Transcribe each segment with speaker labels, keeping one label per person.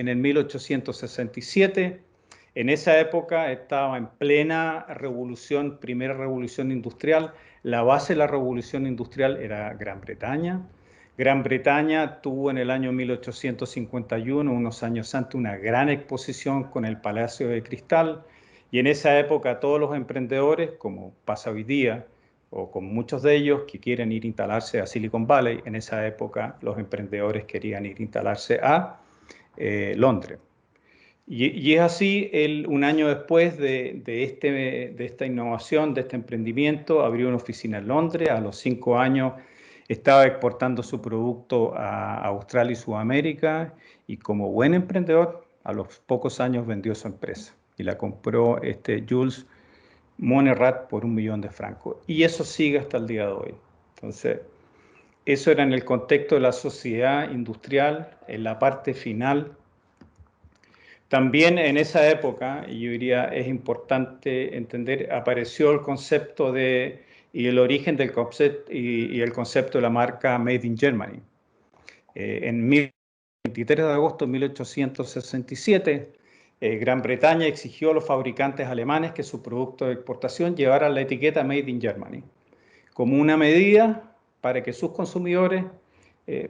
Speaker 1: en el 1867. En esa época estaba en plena revolución, primera revolución industrial. La base de la revolución industrial era Gran Bretaña. Gran Bretaña tuvo en el año 1851, unos años antes, una gran exposición con el Palacio de Cristal. Y en esa época todos los emprendedores, como pasa hoy día, o con muchos de ellos que quieren ir a instalarse a Silicon Valley, en esa época los emprendedores querían ir a instalarse a Londres. Y es así, un año después de esta innovación, de este emprendimiento, abrió una oficina en Londres. A los 5 años estaba exportando su producto a Australia y Sudamérica, y como buen emprendedor, a los pocos años vendió su empresa y la compró Jules Monerat por 1 millón de francos. Y eso sigue hasta el día de hoy. Entonces, eso era en el contexto de la sociedad industrial, en la parte final. También en esa época, y yo diría es importante entender, apareció el concepto y el origen del concepto y el concepto de la marca Made in Germany. En el 23 de agosto de 1867, Gran Bretaña exigió a los fabricantes alemanes que su producto de exportación llevara la etiqueta Made in Germany, como una medida para que sus consumidores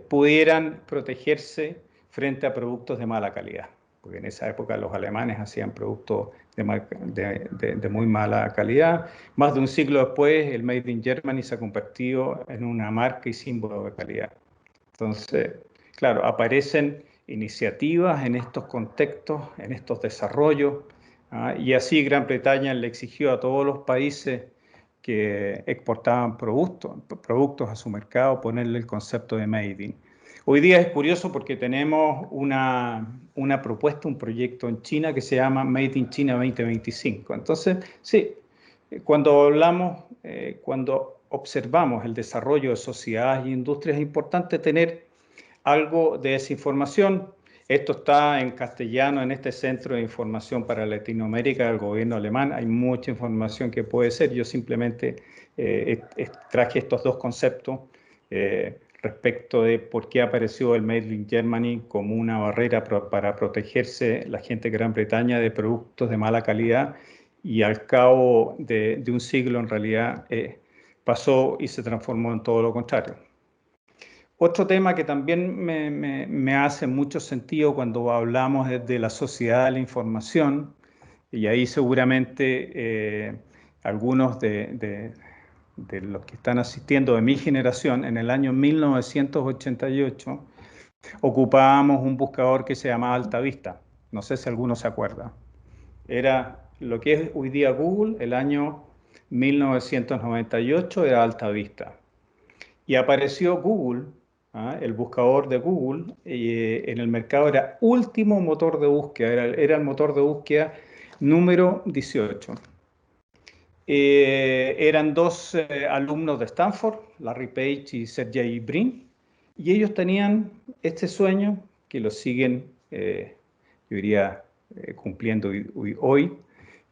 Speaker 1: pudieran protegerse frente a productos de mala calidad, porque en esa época los alemanes hacían productos de muy mala calidad. Más de un siglo después, el Made in Germany se ha convertido en una marca y símbolo de calidad. Entonces, claro, aparecen iniciativas en estos contextos, en estos desarrollos, y así Gran Bretaña le exigió a todos los países que exportaban productos a su mercado, ponerle el concepto de Made in. Hoy día es curioso porque tenemos una propuesta, un proyecto en China que se llama Made in China 2025. Entonces, sí, cuando observamos el desarrollo de sociedades e industrias, es importante tener algo de esa información. Esto está en castellano en este Centro de Información para Latinoamérica del gobierno alemán. Hay mucha información que puede ser. Yo simplemente traje estos dos conceptos respecto de por qué apareció el Made in Germany como una barrera para protegerse la gente de Gran Bretaña de productos de mala calidad, y al cabo de un siglo en realidad pasó y se transformó en todo lo contrario. Otro tema que también me hace mucho sentido cuando hablamos de la sociedad de la información, y ahí seguramente algunos de los que están asistiendo de mi generación, en el año 1988 ocupábamos un buscador que se llamaba AltaVista. No sé si alguno se acuerda. Era lo que es hoy día Google, el año 1998 era AltaVista. Y apareció Google, el buscador de Google, en el mercado era último motor de búsqueda, era el motor de búsqueda número 18. Eran dos alumnos de Stanford, Larry Page y Sergey Brin, y ellos tenían este sueño que lo siguen, yo diría, cumpliendo hoy,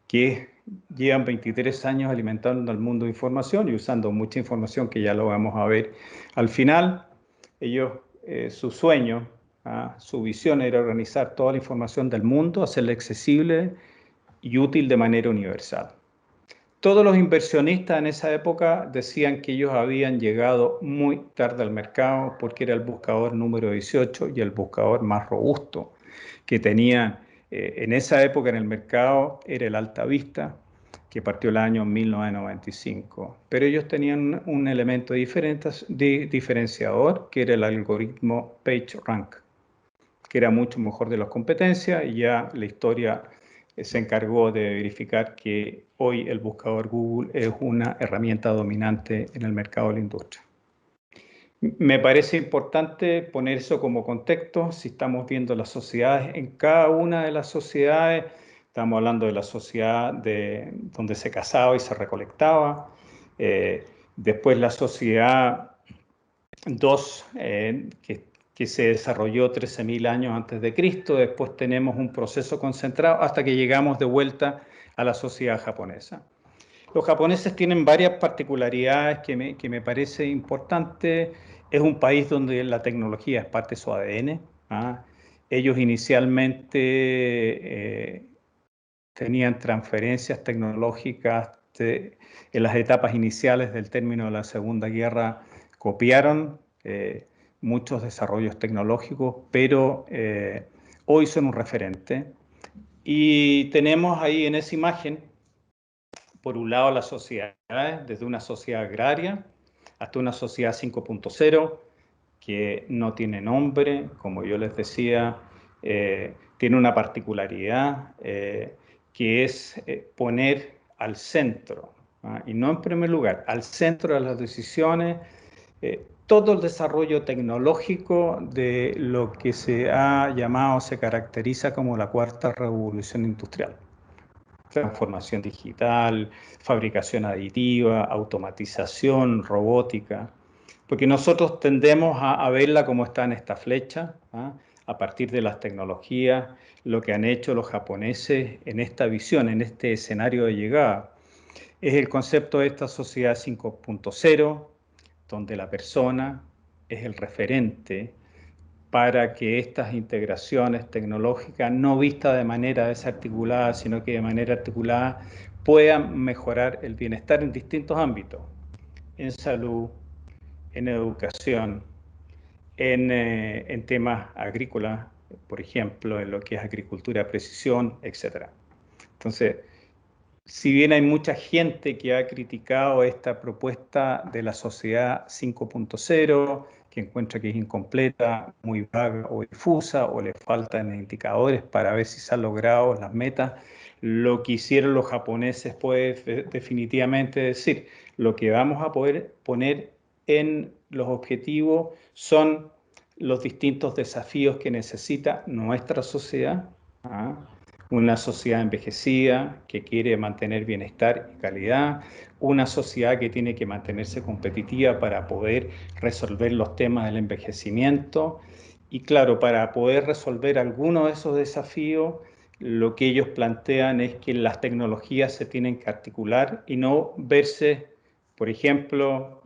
Speaker 1: que llevan 23 años alimentando al mundo de información y usando mucha información que ya lo vamos a ver al final. Ellos, su sueño, su visión era organizar toda la información del mundo, hacerla accesible y útil de manera universal. Todos los inversionistas en esa época decían que ellos habían llegado muy tarde al mercado porque era el buscador número 18 y el buscador más robusto que tenían en esa época en el mercado era el AltaVista, que partió el año 1995. Pero ellos tenían un elemento diferenciador, que era el algoritmo PageRank, que era mucho mejor de las competencias, y ya la historia se encargó de verificar que hoy el buscador Google es una herramienta dominante en el mercado de la industria. Me parece importante poner eso como contexto. Si estamos viendo las sociedades, en cada una de las sociedades, estamos hablando de la sociedad donde se cazaba y se recolectaba, después la sociedad 2, que se desarrolló 13.000 años antes de Cristo, después tenemos un proceso concentrado hasta que llegamos de vuelta a la sociedad japonesa. Los japoneses tienen varias particularidades que me parece importante. Es un país donde la tecnología es parte de su ADN. Ellos inicialmente tenían transferencias tecnológicas en las etapas iniciales del término de la Segunda Guerra, copiaron muchos desarrollos tecnológicos, pero hoy son un referente. Y tenemos ahí en esa imagen, por un lado, las sociedades, desde una sociedad agraria hasta una sociedad 5.0, que no tiene nombre, como yo les decía, tiene una particularidad que es poner al centro, y no en primer lugar, al centro de las decisiones, todo el desarrollo tecnológico de lo que se ha llamado, se caracteriza como la cuarta revolución industrial. Transformación digital, fabricación aditiva, automatización, robótica, porque nosotros tendemos a verla como está en esta flecha, ¿ah? A partir de las tecnologías, lo que han hecho los japoneses en esta visión, en este escenario de llegada. Es el concepto de esta sociedad 5.0, donde la persona es el referente para que estas integraciones tecnológicas, no vistas de manera desarticulada, sino que de manera articulada, puedan mejorar el bienestar en distintos ámbitos, en salud, en educación, en temas agrícolas, por ejemplo, en lo que es agricultura de precisión, etc. Entonces, si bien hay mucha gente que ha criticado esta propuesta de la sociedad 5.0, que encuentra que es incompleta, muy vaga o difusa, o le faltan indicadores para ver si se han logrado las metas, lo que hicieron los japoneses puede definitivamente decir, lo que vamos a poder poner en los objetivos son los distintos desafíos que necesita nuestra sociedad, ¿ah? Una sociedad envejecida que quiere mantener bienestar y calidad, una sociedad que tiene que mantenerse competitiva para poder resolver los temas del envejecimiento. Y claro, para poder resolver algunos de esos desafíos, lo que ellos plantean es que las tecnologías se tienen que articular y no verse, por ejemplo,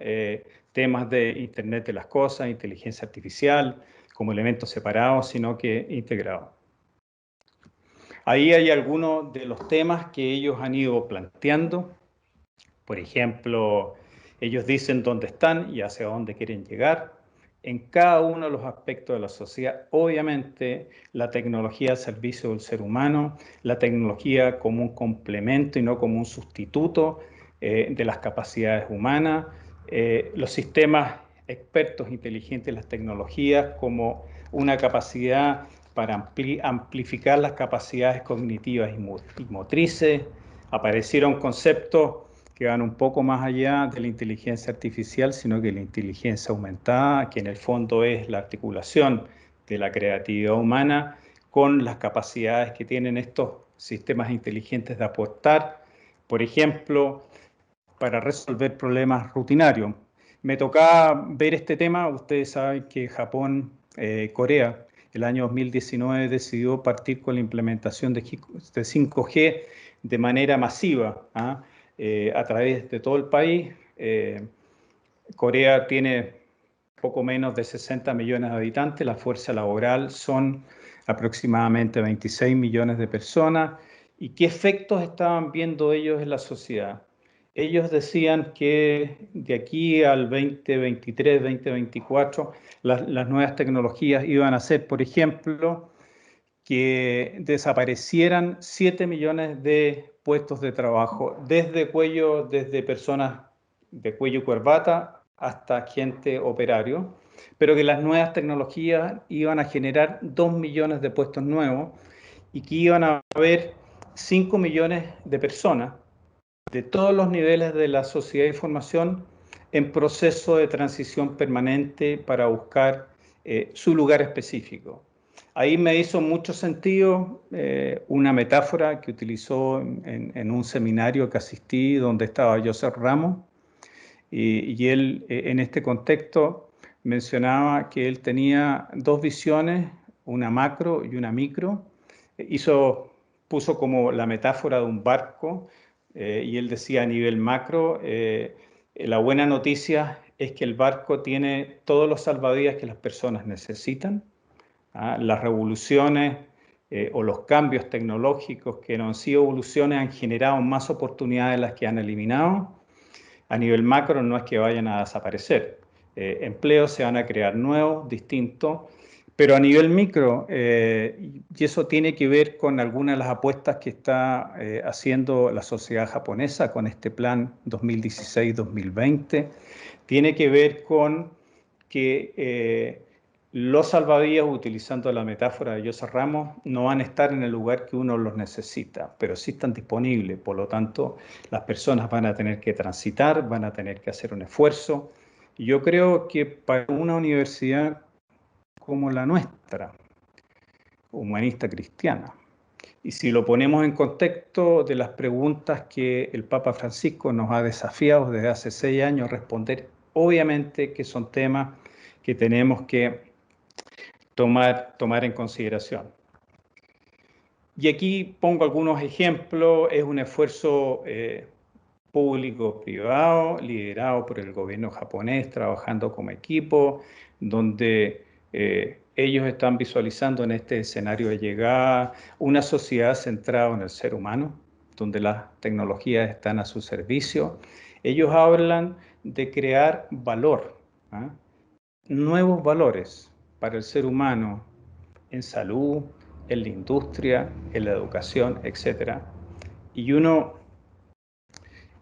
Speaker 1: temas de Internet de las cosas, inteligencia artificial, como elementos separados, sino que integrados. Ahí hay algunos de los temas que ellos han ido planteando. Por ejemplo, ellos dicen dónde están y hacia dónde quieren llegar. En cada uno de los aspectos de la sociedad, obviamente, la tecnología al servicio del ser humano, la tecnología como un complemento y no como un sustituto de las capacidades humanas, los sistemas expertos inteligentes, las tecnologías como una capacidad para amplificar las capacidades cognitivas y motrices. Aparecieron conceptos que van un poco más allá de la inteligencia artificial, sino que la inteligencia aumentada, que en el fondo es la articulación de la creatividad humana con las capacidades que tienen estos sistemas inteligentes de aportar, por ejemplo, para resolver problemas rutinarios. Me tocaba ver este tema, ustedes saben que Japón, Corea, el año 2019 decidió partir con la implementación de 5G de manera masiva, ¿ah? A través de todo el país. Corea tiene poco menos de 60 millones de habitantes, la fuerza laboral son aproximadamente 26 millones de personas. ¿Y qué efectos estaban viendo ellos en la sociedad? Ellos decían que de aquí al 2023, 2024, las nuevas tecnologías iban a ser, por ejemplo, que desaparecieran 7 millones de puestos de trabajo, desde personas de cuello y corbata hasta gente operario, pero que las nuevas tecnologías iban a generar 2 millones de puestos nuevos y que iban a haber 5 millones de personas de todos los niveles de la sociedad de información en proceso de transición permanente para buscar su lugar específico. Ahí me hizo mucho sentido una metáfora que utilizó en un seminario que asistí donde estaba Joseph Ramos y él en este contexto mencionaba que él tenía dos visiones, una macro y una micro. Puso como la metáfora de un barco y él decía a nivel macro, la buena noticia es que el barco tiene todos los salvavidas que las personas necesitan, Las revoluciones o los cambios tecnológicos que no han sido evoluciones han generado más oportunidades de las que han eliminado. A nivel macro no es que vayan a desaparecer. Empleos se van a crear nuevos, distintos, pero a nivel micro, y eso tiene que ver con algunas de las apuestas que está haciendo la sociedad japonesa con este plan 2016-2020, tiene que ver con que los salvavidas, utilizando la metáfora de José Ramos, no van a estar en el lugar que uno los necesita, pero sí están disponibles. Por lo tanto, las personas van a tener que transitar, van a tener que hacer un esfuerzo. Y yo creo que para una universidad como la nuestra, humanista cristiana, y si lo ponemos en contexto de las preguntas que el Papa Francisco nos ha desafiado desde hace 6 años a responder, obviamente que son temas que tenemos que tomar en consideración. Y aquí pongo algunos ejemplos. Es un esfuerzo público-privado liderado por el gobierno japonés, trabajando como equipo, donde ellos están visualizando en este escenario de llegada una sociedad centrada en el ser humano, donde las tecnologías están a su servicio. Ellos hablan de crear valor, ¿ah? Nuevos valores para el ser humano en salud, en la industria, en la educación, etc. Y uno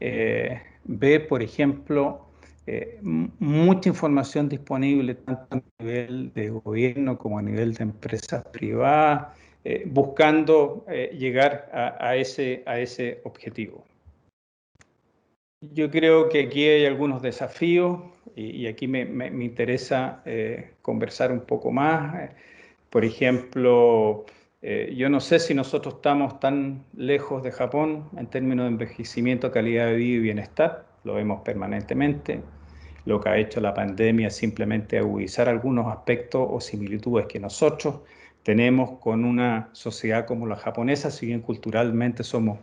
Speaker 1: ve, por ejemplo, mucha información disponible tanto a nivel de gobierno como a nivel de empresas privadas, buscando llegar a ese objetivo. Yo creo que aquí hay algunos desafíos y aquí me interesa conversar un poco más. Por ejemplo, yo no sé si nosotros estamos tan lejos de Japón en términos de envejecimiento, calidad de vida y bienestar, lo vemos permanentemente. Lo que ha hecho la pandemia es simplemente agudizar algunos aspectos o similitudes que nosotros tenemos con una sociedad como la japonesa, si bien culturalmente somos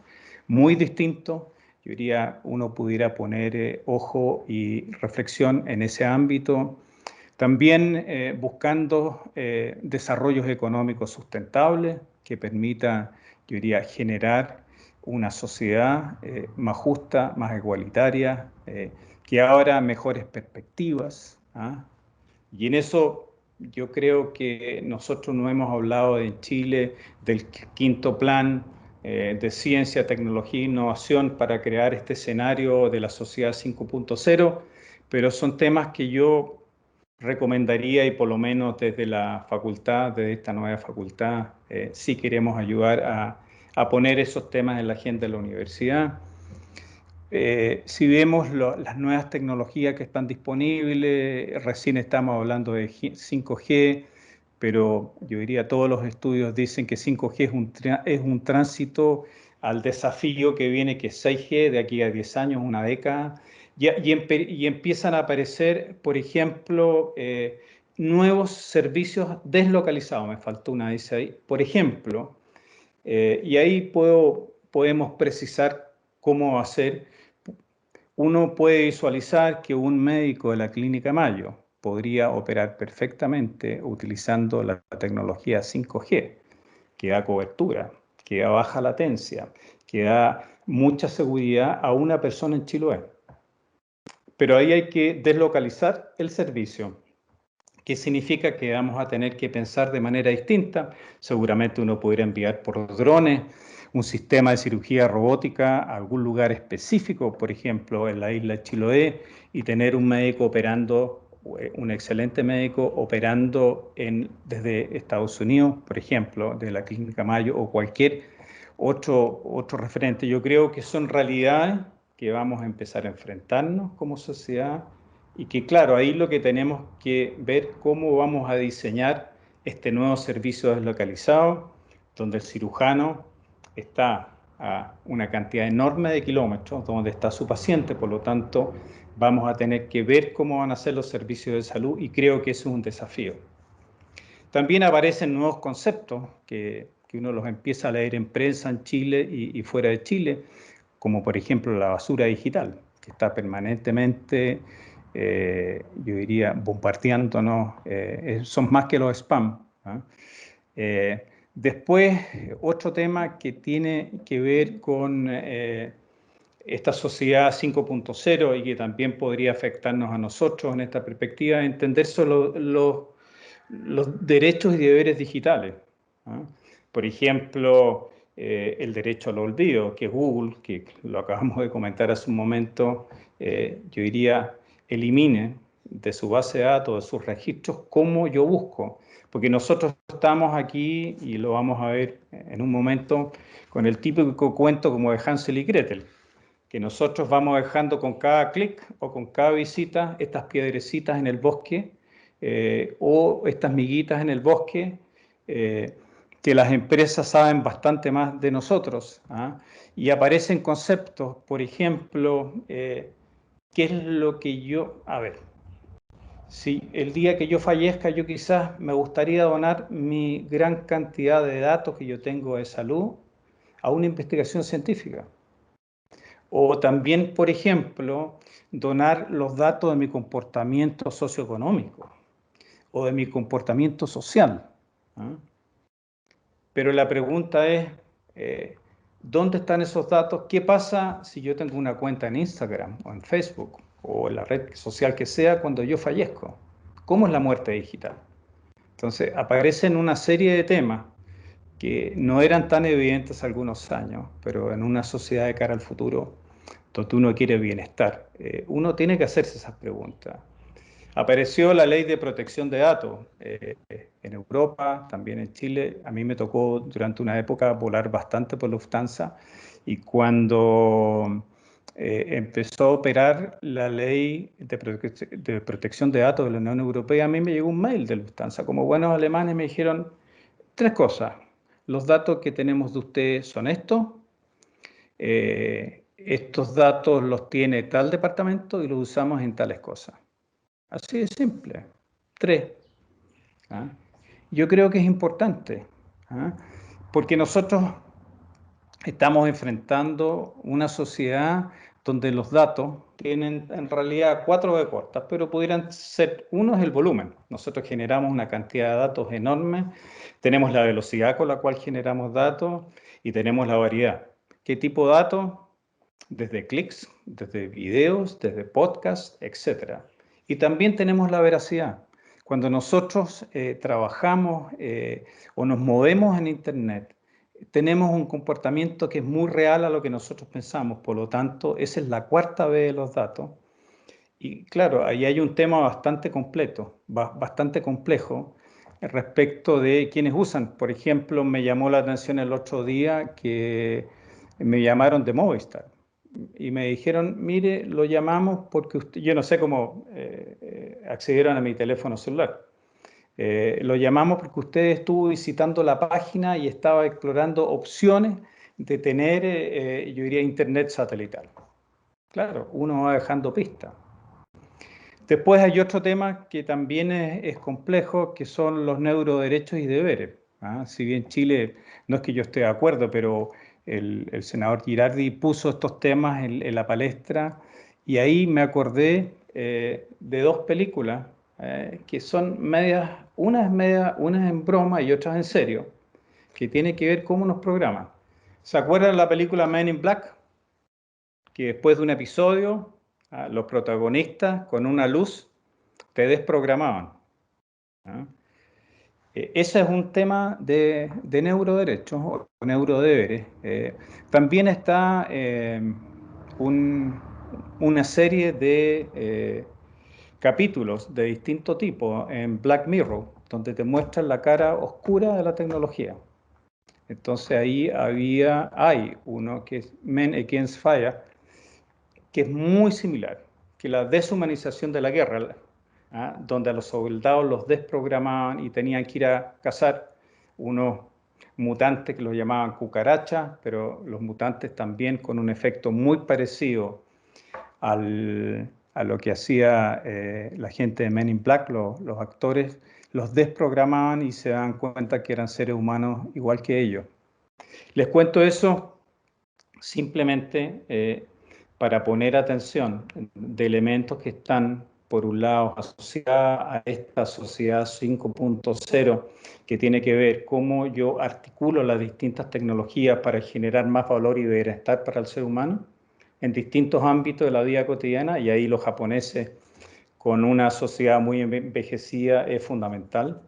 Speaker 1: muy distintos. Yo diría, uno pudiera poner ojo y reflexión en ese ámbito. También buscando desarrollos económicos sustentables que permita, yo diría, generar una sociedad más justa, más igualitaria, que abra mejores perspectivas. ¿Ah? Y en eso yo creo que nosotros no hemos hablado en Chile del quinto plan de ciencia, tecnología e innovación para crear este escenario de la sociedad 5.0, pero son temas que yo recomendaría y por lo menos desde la facultad, desde esta nueva facultad, sí queremos ayudar a poner esos temas en la agenda de la universidad. Si vemos las nuevas tecnologías que están disponibles, recién estamos hablando de 5G, pero yo diría todos los estudios dicen que 5G es un tránsito al desafío que viene, que es 6G de aquí a 10 años, una década, y empiezan a aparecer, por ejemplo, nuevos servicios deslocalizados. Me faltó una, dice ahí. Por ejemplo, y ahí podemos precisar cómo hacer. Uno puede visualizar que un médico de la Clínica Mayo podría operar perfectamente utilizando la tecnología 5G, que da cobertura, que da baja latencia, que da mucha seguridad a una persona en Chiloé. Pero ahí hay que deslocalizar el servicio, que significa que vamos a tener que pensar de manera distinta. Seguramente uno podría enviar por drones un sistema de cirugía robótica a algún lugar específico, por ejemplo, en la isla de Chiloé, y tener un médico operando, un excelente médico operando desde Estados Unidos, por ejemplo, de la Clínica Mayo o cualquier otro referente. Yo creo que son realidades que vamos a empezar a enfrentarnos como sociedad y que, claro, ahí lo que tenemos que ver cómo vamos a diseñar este nuevo servicio deslocalizado, donde el cirujano está a una cantidad enorme de kilómetros, donde está su paciente, por lo tanto, vamos a tener que ver cómo van a ser los servicios de salud y creo que eso es un desafío. También aparecen nuevos conceptos que uno los empieza a leer en prensa en Chile y fuera de Chile, como por ejemplo la basura digital, que está permanentemente, yo diría, bombardeándonos. Son más que los spam. ¿ah? Después, otro tema que tiene que ver con esta sociedad 5.0 y que también podría afectarnos a nosotros en esta perspectiva, entender solo los derechos y deberes digitales, ¿ah? Por ejemplo, el derecho al olvido, que Google, que lo acabamos de comentar hace un momento, yo diría, elimine de su base de datos, de sus registros, cómo yo busco. Porque nosotros estamos aquí, y lo vamos a ver en un momento, con el típico cuento como de Hansel y Gretel, que nosotros vamos dejando con cada clic o con cada visita estas piedrecitas en el bosque o estas miguitas en el bosque, que las empresas saben bastante más de nosotros, ¿ah? Y aparecen conceptos, por ejemplo, ¿qué es lo que yo... A ver, si el día que yo fallezca, yo quizás me gustaría donar mi gran cantidad de datos que yo tengo de salud a una investigación científica. O también, por ejemplo, donar los datos de mi comportamiento socioeconómico o de mi comportamiento social, ¿ah? Pero la pregunta es, ¿dónde están esos datos? ¿Qué pasa si yo tengo una cuenta en Instagram o en Facebook o en la red social que sea cuando yo fallezco? ¿Cómo es la muerte digital? Entonces, aparecen una serie de temas que no eran tan evidentes hace algunos años, pero en una sociedad de cara al futuro, donde uno quiere bienestar, uno tiene que hacerse esas preguntas. Apareció la ley de protección de datos en Europa, también en Chile. A mí me tocó durante una época volar bastante por Lufthansa y cuando empezó a operar la ley de protección de datos de la Unión Europea, a mí me llegó un mail de Lufthansa. Como buenos alemanes me dijeron tres cosas. Los datos que tenemos de ustedes son estos. Estos datos los tiene tal departamento y los usamos en tales cosas. Así de simple. Tres. ¿Ah? Yo creo que es importante, ¿ah? Porque nosotros estamos enfrentando una sociedad donde los datos tienen en realidad cuatro B cortas, pero pudieran ser, uno es el volumen. Nosotros generamos una cantidad de datos enorme, tenemos la velocidad con la cual generamos datos y tenemos la variedad. ¿Qué tipo de datos? Desde clics, desde videos, desde podcasts, etc. Y también tenemos la veracidad. Cuando nosotros trabajamos o nos movemos en Internet, tenemos un comportamiento que es muy real a lo que nosotros pensamos. Por lo tanto, esa es la cuarta vez de los datos. Y claro, ahí hay un tema bastante completo, bastante complejo respecto de quienes usan. Por ejemplo, me llamó la atención el otro día que me llamaron de Movistar y me dijeron, mire, lo llamamos porque usted, yo no sé cómo accedieron a mi teléfono celular. Lo llamamos porque usted estuvo visitando la página y estaba explorando opciones de tener, yo diría, internet satelital. Claro, uno va dejando pistas. Después hay otro tema que también es complejo, que son los neuroderechos y deberes, ¿ah? Si bien Chile, no es que yo esté de acuerdo, pero el senador Girardi puso estos temas en la palestra y ahí me acordé de dos películas que son medias, una es en broma y otra es en serio, que tiene que ver cómo nos programan. ¿Se acuerdan de la película Men in Black? Que después de un episodio, los protagonistas con una luz te desprogramaban, ¿ah? Ese es un tema de neuroderechos o neurodeberes. También está una serie de capítulos de distinto tipo en Black Mirror, donde te muestran la cara oscura de la tecnología. Entonces ahí hay uno que es Men Against Fire, que es muy similar, que la deshumanización de la guerra, ¿ah? Donde a los soldados los desprogramaban y tenían que ir a cazar unos mutantes que los llamaban cucarachas, pero los mutantes también con un efecto muy parecido a lo que hacía la gente de Men in Black, los actores, los desprogramaban y se dan cuenta que eran seres humanos igual que ellos. Les cuento eso simplemente para poner atención de elementos que están por un lado, asociada a esta sociedad 5.0, que tiene que ver cómo yo articulo las distintas tecnologías para generar más valor y bienestar para el ser humano en distintos ámbitos de la vida cotidiana, y ahí los japoneses, con una sociedad muy envejecida, es fundamental.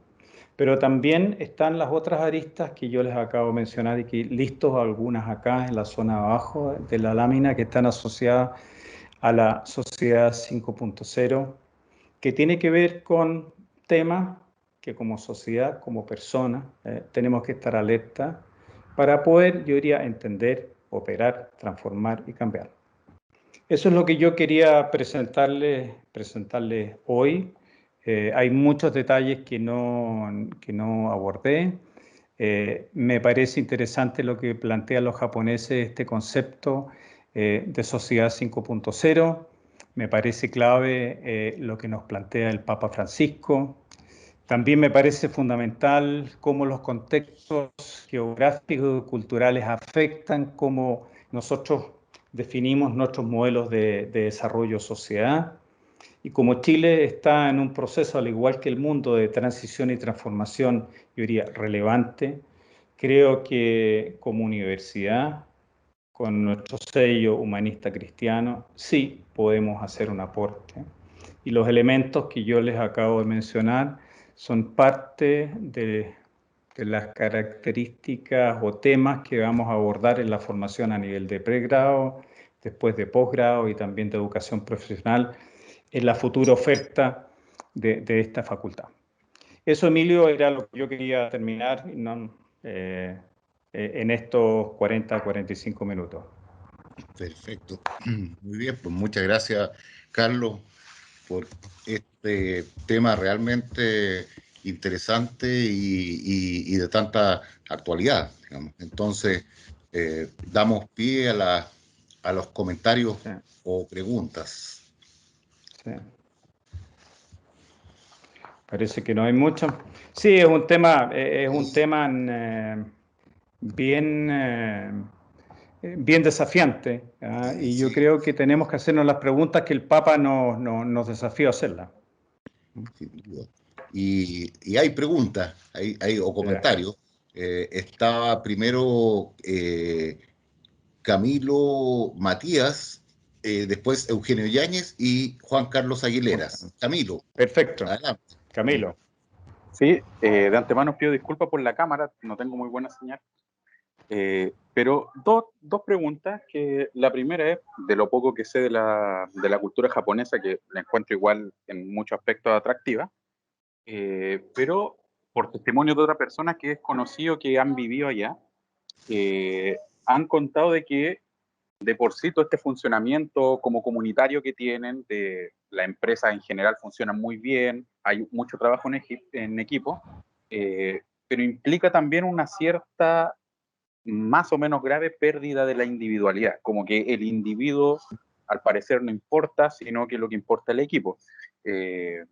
Speaker 1: Pero también están las otras aristas que yo les acabo de mencionar y que listos algunas acá en la zona de abajo de la lámina, que están asociadas a la sociedad 5.0, que tiene que ver con temas que como sociedad, como persona, tenemos que estar alerta para poder, yo diría, entender, operar, transformar y cambiar. Eso es lo que yo quería presentarles hoy. Hay muchos detalles que no abordé. Me parece interesante lo que plantean los japoneses, este concepto de sociedad 5.0. Me parece clave lo que nos plantea el Papa Francisco. También me parece fundamental cómo los contextos geográficos y culturales afectan cómo nosotros definimos nuestros modelos de desarrollo sociedad. Y como Chile está en un proceso, al igual que el mundo, de transición y transformación, yo diría, relevante, creo que como universidad, con nuestro sello humanista cristiano, sí podemos hacer un aporte. Y los elementos que yo les acabo de mencionar son parte de las características o temas que vamos a abordar en la formación a nivel de pregrado, después de posgrado y también de educación profesional en la futura oferta de esta facultad. Eso, Emilio, era lo que yo quería terminar en estos 40-45 minutos.
Speaker 2: Perfecto. Muy bien, pues muchas gracias, Carlos, por este tema realmente interesante y de tanta actualidad, digamos. Entonces, damos pie a los comentarios
Speaker 1: Sí,
Speaker 2: o preguntas.
Speaker 1: sí. Parece que no hay mucho. Sí, es un tema bien, bien desafiante, ¿ah? Y yo
Speaker 2: Sí,
Speaker 1: creo que tenemos que hacernos las preguntas que el Papa nos desafió a hacerlas.
Speaker 2: sin duda. Y hay preguntas, o
Speaker 1: Ya.
Speaker 2: comentarios. Estaba primero Camilo Matías, después Eugenio Yáñez y Juan Carlos Aguileras. Camilo,
Speaker 1: Perfecto.
Speaker 2: adelante.
Speaker 1: Camilo.
Speaker 3: Sí, de antemano os pido disculpas por la cámara, no tengo muy buena señal. Pero dos preguntas, que la primera es de lo poco que sé de la cultura japonesa, que la encuentro igual en muchos aspectos atractiva, pero por testimonio de otras personas que es conocido que han vivido allá, han contado de que de por sí todo este funcionamiento como comunitario que tienen, de la empresa en general funciona muy bien, hay mucho trabajo en equipo, pero implica también una cierta, más o menos grave, pérdida de la individualidad, como que el individuo al parecer no importa, sino que lo que importa es el equipo. Eh,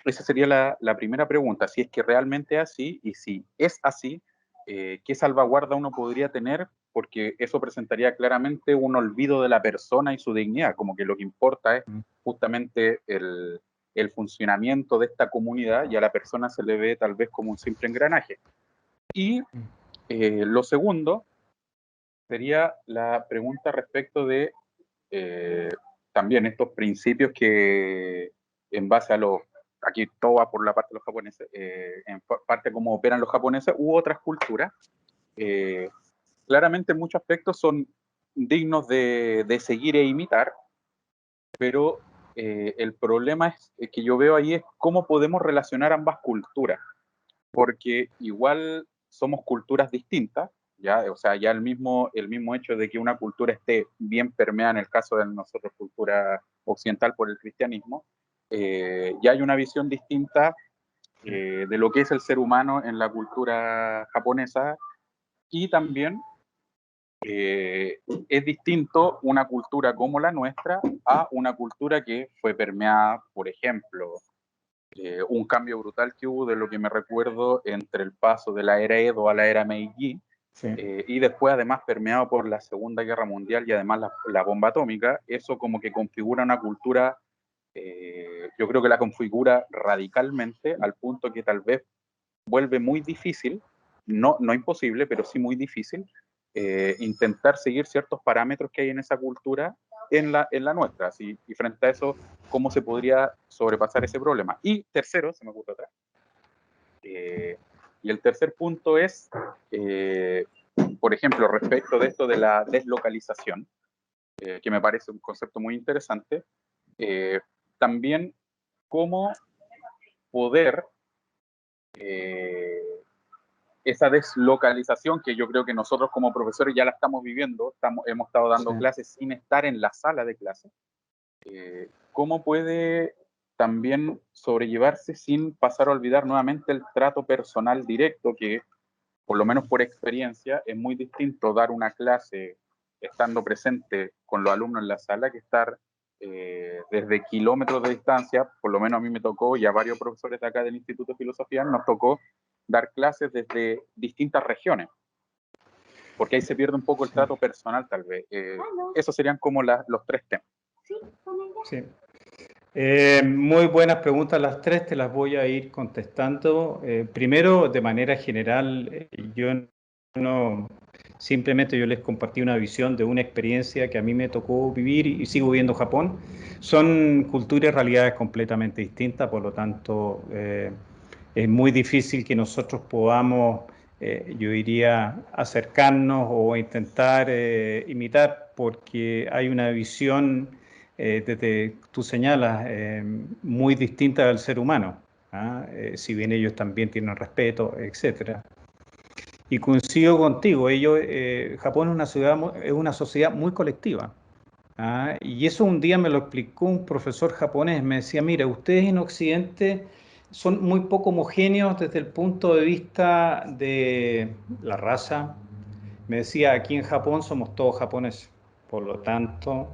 Speaker 3: Esa sería la primera pregunta, si es que realmente es así, y si es así, ¿qué salvaguarda uno podría tener? Porque eso presentaría claramente un olvido de la persona y su dignidad, como que lo que importa es justamente el funcionamiento de esta comunidad, y a la persona se le ve tal vez como un simple engranaje. Y lo segundo sería la pregunta respecto de eh, también estos principios que en base a los, aquí todo va por la parte de los japoneses, en parte cómo operan los japoneses u otras culturas, eh, claramente en muchos aspectos son dignos de seguir e imitar, pero el problema es que yo veo ahí es cómo podemos relacionar ambas culturas, porque igual somos culturas distintas, ya, o sea, ya el mismo hecho de que una cultura esté bien permeada, en el caso de nosotros, cultura occidental por el cristianismo, ya hay una visión distinta de lo que es el ser humano en la cultura japonesa, y también es distinto una cultura como la nuestra a una cultura que fue permeada, por ejemplo, un cambio brutal que hubo, de lo que me recuerdo, entre el paso de la era Edo a la era Meiji,
Speaker 1: Sí.
Speaker 3: y después además permeado por la Segunda Guerra Mundial y además la bomba atómica. Eso como que configura una cultura yo creo que la configura radicalmente al punto que tal vez vuelve muy difícil, no imposible, pero sí muy difícil, intentar seguir ciertos parámetros que hay en esa cultura en la nuestra. ¿Sí? Y frente a eso, ¿cómo se podría sobrepasar ese problema? Y tercero, se me ocurre otra. Y el tercer punto es, por ejemplo, respecto de esto de la deslocalización, que me parece un concepto muy interesante, también cómo poder esa deslocalización que yo creo que nosotros como profesores ya la estamos viviendo, hemos estado dando clases sin estar en la sala de clases, ¿cómo puede también sobrellevarse sin pasar a olvidar nuevamente el trato personal directo que, por lo menos por experiencia, es muy distinto dar una clase estando presente con los alumnos en la sala que estar desde kilómetros de distancia? Por lo menos a mí me tocó, y a varios profesores de acá del Instituto de Filosofía nos tocó dar clases desde distintas regiones, porque ahí se pierde un poco el trato personal tal vez. Esos serían como los tres temas.
Speaker 1: Sí. Muy buenas preguntas las tres, te las voy a ir contestando. Primero, de manera general, simplemente yo les compartí una visión de una experiencia que a mí me tocó vivir y sigo viviendo Japón. Son culturas y realidades completamente distintas, por lo tanto, es muy difícil que nosotros podamos, yo diría, acercarnos o intentar imitar, porque hay una visión, desde tú señalas, muy distinta del ser humano, ¿ah? Si bien ellos también tienen respeto, etcétera. Y coincido contigo, Japón es una sociedad muy colectiva. ¿Ah? Y eso un día me lo explicó un profesor japonés, me decía, mira, ustedes en Occidente son muy poco homogéneos desde el punto de vista de la raza. Me decía, aquí en Japón somos todos japoneses, por lo tanto,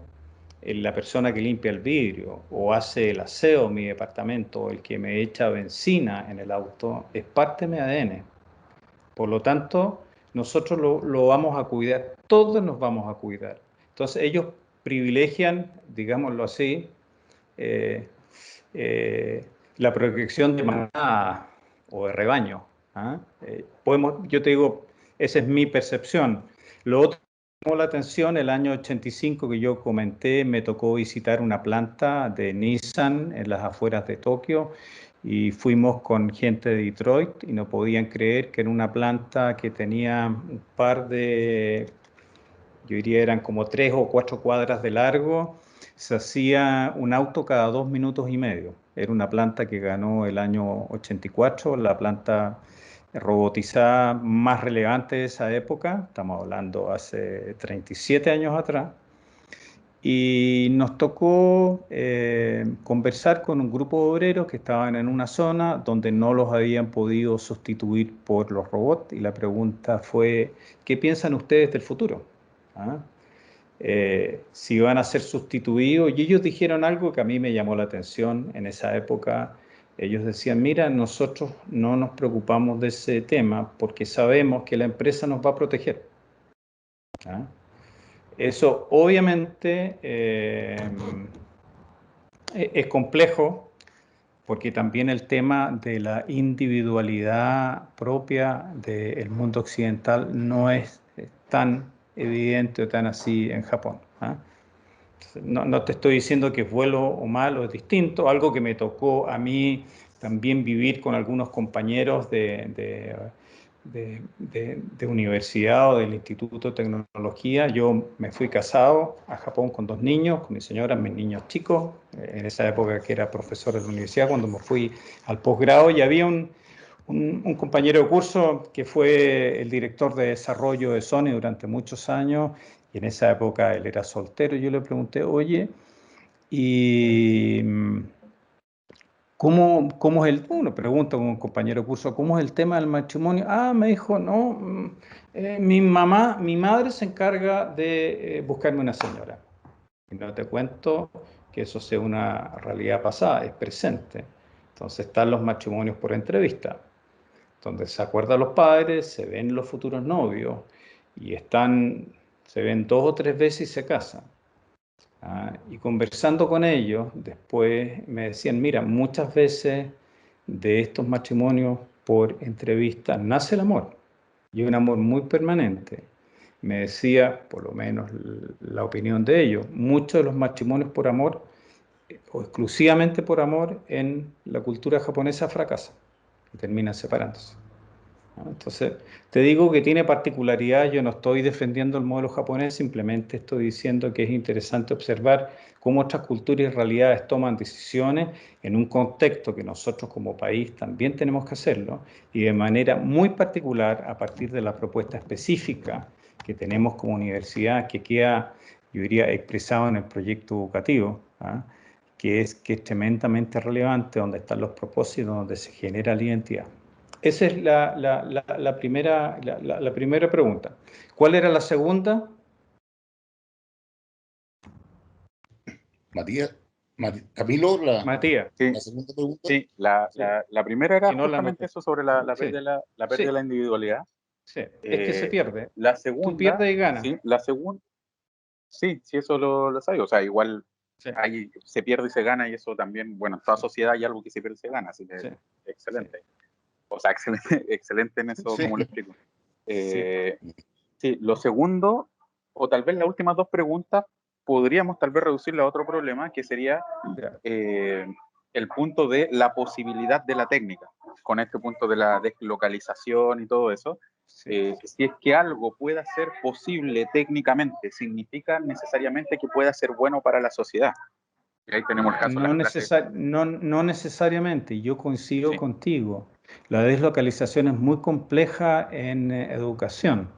Speaker 1: la persona que limpia el vidrio o hace el aseo en mi departamento o el que me echa benzina en el auto es parte de mi ADN. Por lo tanto, nosotros lo vamos a cuidar, todos nos vamos a cuidar. Entonces ellos privilegian, digámoslo así, eh, eh, la protección de manada o de rebaño. ¿Ah? Yo te digo, esa es mi percepción. Lo otro que me llamó la atención, el año 85 que yo comenté, me tocó visitar una planta de Nissan en las afueras de Tokio y fuimos con gente de Detroit y no podían creer que en una planta que tenía un par de, yo diría eran como 3 o 4 cuadras de largo, se hacía un auto cada 2 minutos y medio. Era una planta que ganó el año 84, la planta robotizada más relevante de esa época, estamos hablando hace 37 años atrás, y nos tocó conversar con un grupo de obreros que estaban en una zona donde no los habían podido sustituir por los robots, y la pregunta fue, ¿qué piensan ustedes del futuro? ¿Ah? Si van a ser sustituidos, y ellos dijeron algo que a mí me llamó la atención en esa época. Ellos decían, mira, nosotros no nos preocupamos de ese tema porque sabemos que la empresa nos va a proteger. ¿Ah? Eso obviamente es complejo porque también el tema de la individualidad propia del mundo occidental no es tan evidente o tan así en Japón. ¿Ah? No te estoy diciendo que es bueno o malo, es distinto. Algo que me tocó a mí también vivir con algunos compañeros de universidad o del Instituto de Tecnología. Yo me fui casado a Japón con 2 niños, con mi señora, mis niños chicos, en esa época que era profesor de la universidad, cuando me fui al posgrado, y había un compañero de curso que fue el director de desarrollo de Sony durante muchos años, y en esa época él era soltero. Y yo le pregunté, oye, ¿y cómo es uno pregunta con un compañero de curso, ¿cómo es el tema del matrimonio? Ah, me dijo, no, mi madre se encarga de buscarme una señora. Y no te cuento que eso sea una realidad pasada, es presente. Entonces están los matrimonios por entrevista, donde se acuerdan los padres, se ven los futuros novios y se ven 2 o 3 veces y se casan. Y conversando con ellos, después me decían, mira, muchas veces de estos matrimonios por entrevista nace el amor, y un amor muy permanente. Me decía, por lo menos la opinión de ellos, muchos de los matrimonios por amor o exclusivamente por amor en la cultura japonesa fracasan y terminan separándose. ¿No? Entonces, te digo que tiene particularidad, yo no estoy defendiendo el modelo japonés, simplemente estoy diciendo que es interesante observar cómo otras culturas y realidades toman decisiones en un contexto que nosotros como país también tenemos que hacerlo, y de manera muy particular a partir de la propuesta específica que tenemos como universidad, que queda, yo diría, expresado en el proyecto educativo, que es tremendamente relevante, donde están los propósitos, donde se genera la identidad. Esa es la primera pregunta. ¿Cuál era la segunda?
Speaker 2: Matías, Camilo,
Speaker 1: Matías.
Speaker 3: Sí,
Speaker 2: la segunda pregunta.
Speaker 3: sí,
Speaker 1: Sí.
Speaker 3: la primera era
Speaker 1: Si no la
Speaker 3: justamente
Speaker 1: noté.
Speaker 3: eso sobre la
Speaker 1: Sí.
Speaker 3: pérdida de la
Speaker 1: Sí.
Speaker 3: individualidad.
Speaker 1: Sí. Es que se pierde.
Speaker 3: La
Speaker 1: Tú
Speaker 3: segunda,
Speaker 1: pierdes y ganas.
Speaker 3: sí, la segunda, sí, sí, eso lo sabes. O sea, igual
Speaker 1: Sí.
Speaker 3: ahí se pierde y se gana, y eso también, bueno, en toda sociedad hay algo que se pierde y se gana, así que
Speaker 1: Sí.
Speaker 3: excelente. O sea, excelente, excelente en eso,
Speaker 1: Sí.
Speaker 3: como lo explico.
Speaker 1: Sí.
Speaker 3: Sí, lo segundo, o tal vez las últimas dos preguntas, podríamos tal vez reducirla a otro problema, que sería
Speaker 1: Ya.
Speaker 3: el punto de la posibilidad de la técnica, con este punto de la deslocalización y todo eso.
Speaker 1: Sí.
Speaker 3: Si es que algo pueda ser posible técnicamente, significa necesariamente que pueda ser bueno para la sociedad. Y ahí tenemos el caso de las clases.
Speaker 1: No necesariamente, yo coincido
Speaker 3: Sí,
Speaker 1: contigo. La deslocalización es muy compleja en educación,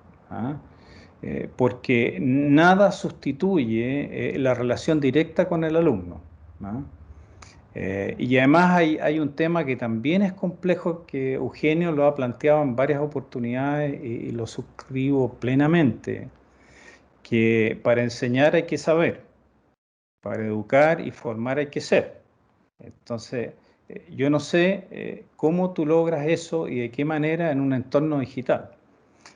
Speaker 1: porque nada sustituye la relación directa con el alumno. ¿Ah? Y además hay un tema que también es complejo, que Eugenio lo ha planteado en varias oportunidades y lo suscribo plenamente, que para enseñar hay que saber, para educar y formar hay que ser. Entonces, yo no sé cómo tú logras eso y de qué manera en un entorno digital.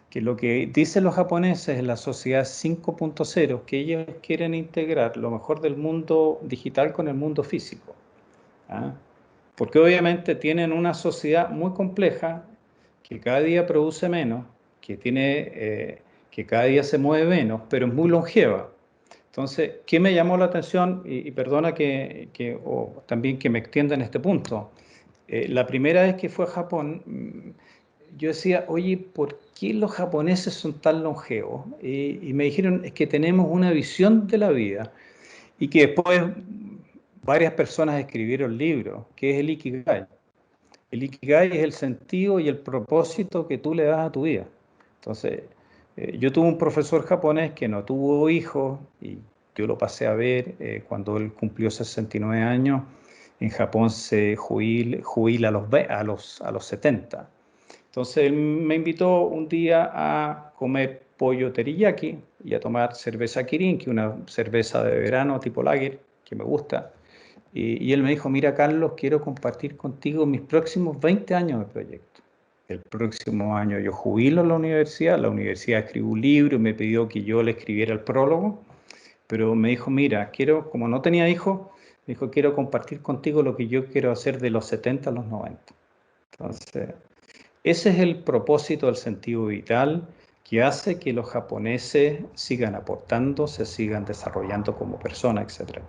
Speaker 1: Que lo que dicen los japoneses en la sociedad 5.0, que ellos quieren integrar lo mejor del mundo digital con el mundo físico. ¿Ah? Porque obviamente tienen una sociedad muy compleja, que cada día produce menos, que cada día se mueve menos, pero es muy longeva. Entonces, ¿qué me llamó la atención? Y perdona o también que me extienda en este punto. La primera vez que fue a Japón, yo decía, oye, ¿por qué los japoneses son tan longevos? Y me dijeron, es que tenemos una visión de la vida, y que después varias personas escribieron libros, que es el Ikigai. El Ikigai es el sentido y el propósito que tú le das a tu vida. Entonces, yo tuve un profesor japonés que no tuvo hijos, y yo lo pasé a ver cuando él cumplió 69 años. En Japón se jubila a los 70. Entonces él me invitó un día a comer pollo teriyaki y a tomar cerveza Kirin, que es una cerveza de verano tipo lager, que me gusta. Y él me dijo, mira Carlos, quiero compartir contigo mis próximos 20 años de proyecto. El próximo año yo jubilo en la universidad escribió un libro y me pidió que yo le escribiera el prólogo, pero me dijo, mira, como no tenía hijos, me dijo, quiero compartir contigo lo que yo quiero hacer de los 70 a los 90. Entonces, ese es el propósito del sentido vital, que hace que los japoneses sigan aportando, se sigan desarrollando como personas, etc.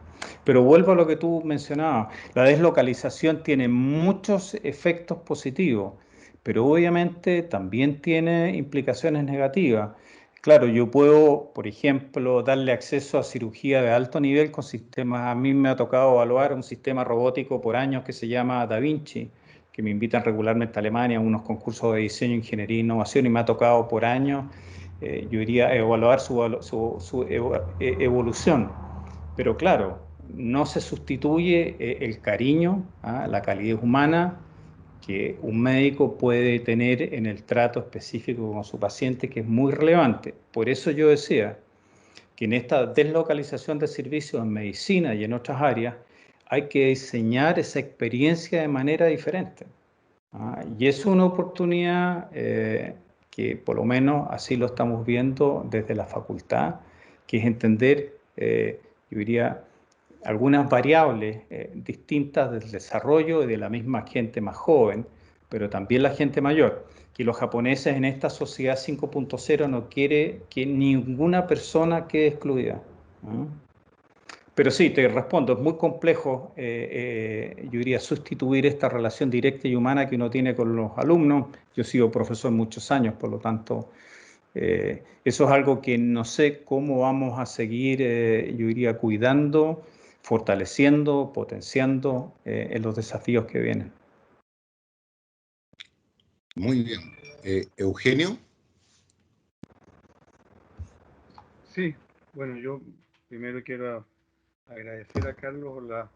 Speaker 1: Pero vuelvo a lo que tú mencionabas, la deslocalización tiene muchos efectos positivos, pero obviamente también tiene implicaciones negativas. Claro, yo puedo, por ejemplo, darle acceso a cirugía de alto nivel con sistemas. A mí me ha tocado evaluar un sistema robótico por años que se llama Da Vinci, que me invitan regularmente a Alemania a unos concursos de diseño, ingeniería e innovación, y me ha tocado por años, yo diría, evaluar su evolución. Pero claro, no se sustituye el cariño, la calidez humana que un médico puede tener en el trato específico con su paciente, que es muy relevante. Por eso yo decía que en esta deslocalización de servicios en medicina y en otras áreas hay que diseñar esa experiencia de manera diferente. Y es una oportunidad que por lo menos así lo estamos viendo desde la facultad, que es entender yo diría, algunas variables distintas del desarrollo de la misma gente más joven, pero también la gente mayor. Que los japoneses en esta sociedad 5.0 no quiere que ninguna persona quede excluida. ¿No? Pero sí, te respondo, es muy complejo, yo diría, sustituir esta relación directa y humana que uno tiene con los alumnos. Yo he sido profesor muchos años, por lo tanto, eso es algo que no sé cómo vamos a seguir, yo diría, cuidando, fortaleciendo, potenciando en los desafíos que vienen.
Speaker 2: Muy bien. Eugenio.
Speaker 4: Sí, bueno, yo primero quiero agradecer a Carlos la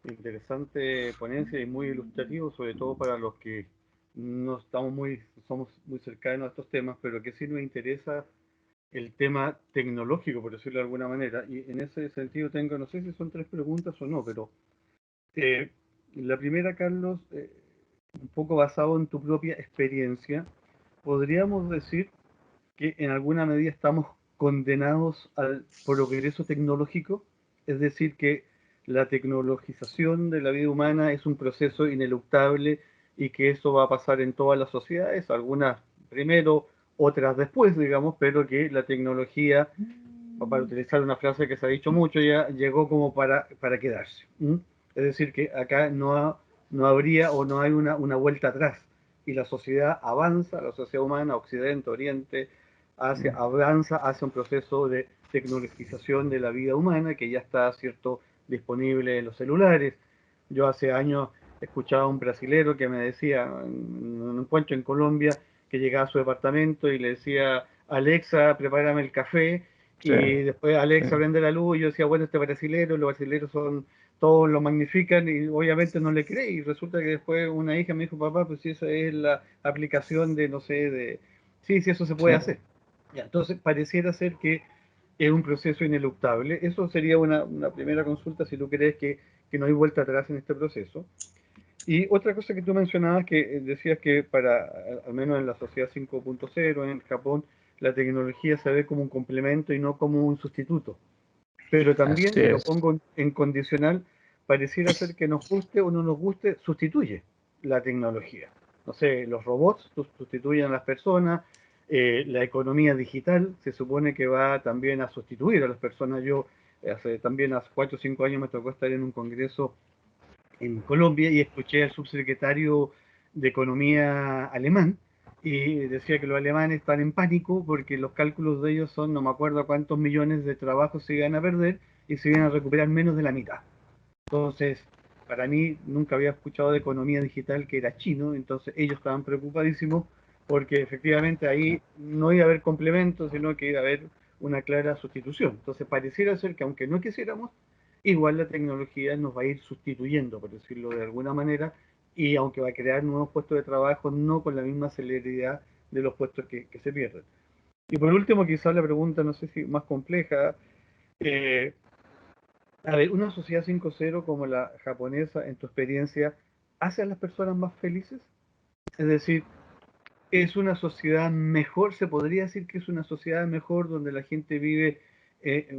Speaker 4: interesante ponencia y muy ilustrativo, sobre todo para los que no estamos somos muy cercanos a estos temas, pero que sí nos interesa el tema tecnológico, por decirlo de alguna manera. Y en ese sentido tengo, no sé si son 3 preguntas o no, pero eh, la primera, Carlos, un poco basado en tu propia experiencia, podríamos decir que en alguna medida estamos condenados al progreso tecnológico, es decir, que la tecnologización de la vida humana es un proceso ineluctable y que eso va a pasar en todas las sociedades, algunas primero, otras después, digamos, pero que la tecnología, para utilizar una frase que se ha dicho mucho ya, llegó como para quedarse. ¿Mm? Es decir, que acá no habría o no hay una vuelta atrás. Y la sociedad avanza, la sociedad humana, Occidente, Oriente, avanza hacia un proceso de tecnologización de la vida humana que ya está, cierto, disponible en los celulares. Yo hace años escuchaba a un brasilero que me decía, en un encuentro en Colombia, que llegaba a su departamento y le decía, Alexa, prepárame el café,
Speaker 1: Sí,
Speaker 4: y después Alexa
Speaker 1: sí.
Speaker 4: prende la luz, y yo decía, bueno, este brasilero, los brasileros son, todos lo magnifican y obviamente no le cree, y resulta que después una hija me dijo, papá, pues si esa es la aplicación de, no sé, sí, sí, eso se
Speaker 1: Sí.
Speaker 4: puede hacer. Ya, entonces pareciera ser que es un proceso ineluctable. Eso sería una primera consulta si tú crees que no hay vuelta atrás en este proceso. Y otra cosa que tú mencionabas, que decías que al menos en la sociedad 5.0, en Japón, la tecnología se ve como un complemento y no como un sustituto. Pero también,
Speaker 1: Así
Speaker 4: y lo
Speaker 1: es.
Speaker 4: pongo en condicional, pareciera ser que nos guste o no nos guste, sustituye la tecnología. No sé, los robots sustituyen a las personas, la economía digital se supone que va también a sustituir a las personas. Yo también hace 4 o 5 años me tocó estar en un congreso en Colombia y escuché al subsecretario de Economía alemán y decía que los alemanes están en pánico porque los cálculos de ellos son, no me acuerdo cuántos millones de trabajos se iban a perder y se iban a recuperar menos de la mitad. Entonces, para mí nunca había escuchado de economía digital que era chino, entonces ellos estaban preocupadísimos porque efectivamente ahí no iba a haber complementos, sino que iba a haber una clara sustitución. Entonces pareciera ser que aunque no quisiéramos, igual la tecnología nos va a ir sustituyendo, por decirlo de alguna manera, y aunque va a crear nuevos puestos de trabajo, no con la misma celeridad de los puestos que se pierden. Y por último, quizás la pregunta, no sé si más compleja, eh, a ver, una sociedad 5.0 como la japonesa, en tu experiencia, ¿hace a las personas más felices? Es decir, ¿es una sociedad mejor? ¿Se podría decir que es una sociedad mejor donde la gente vive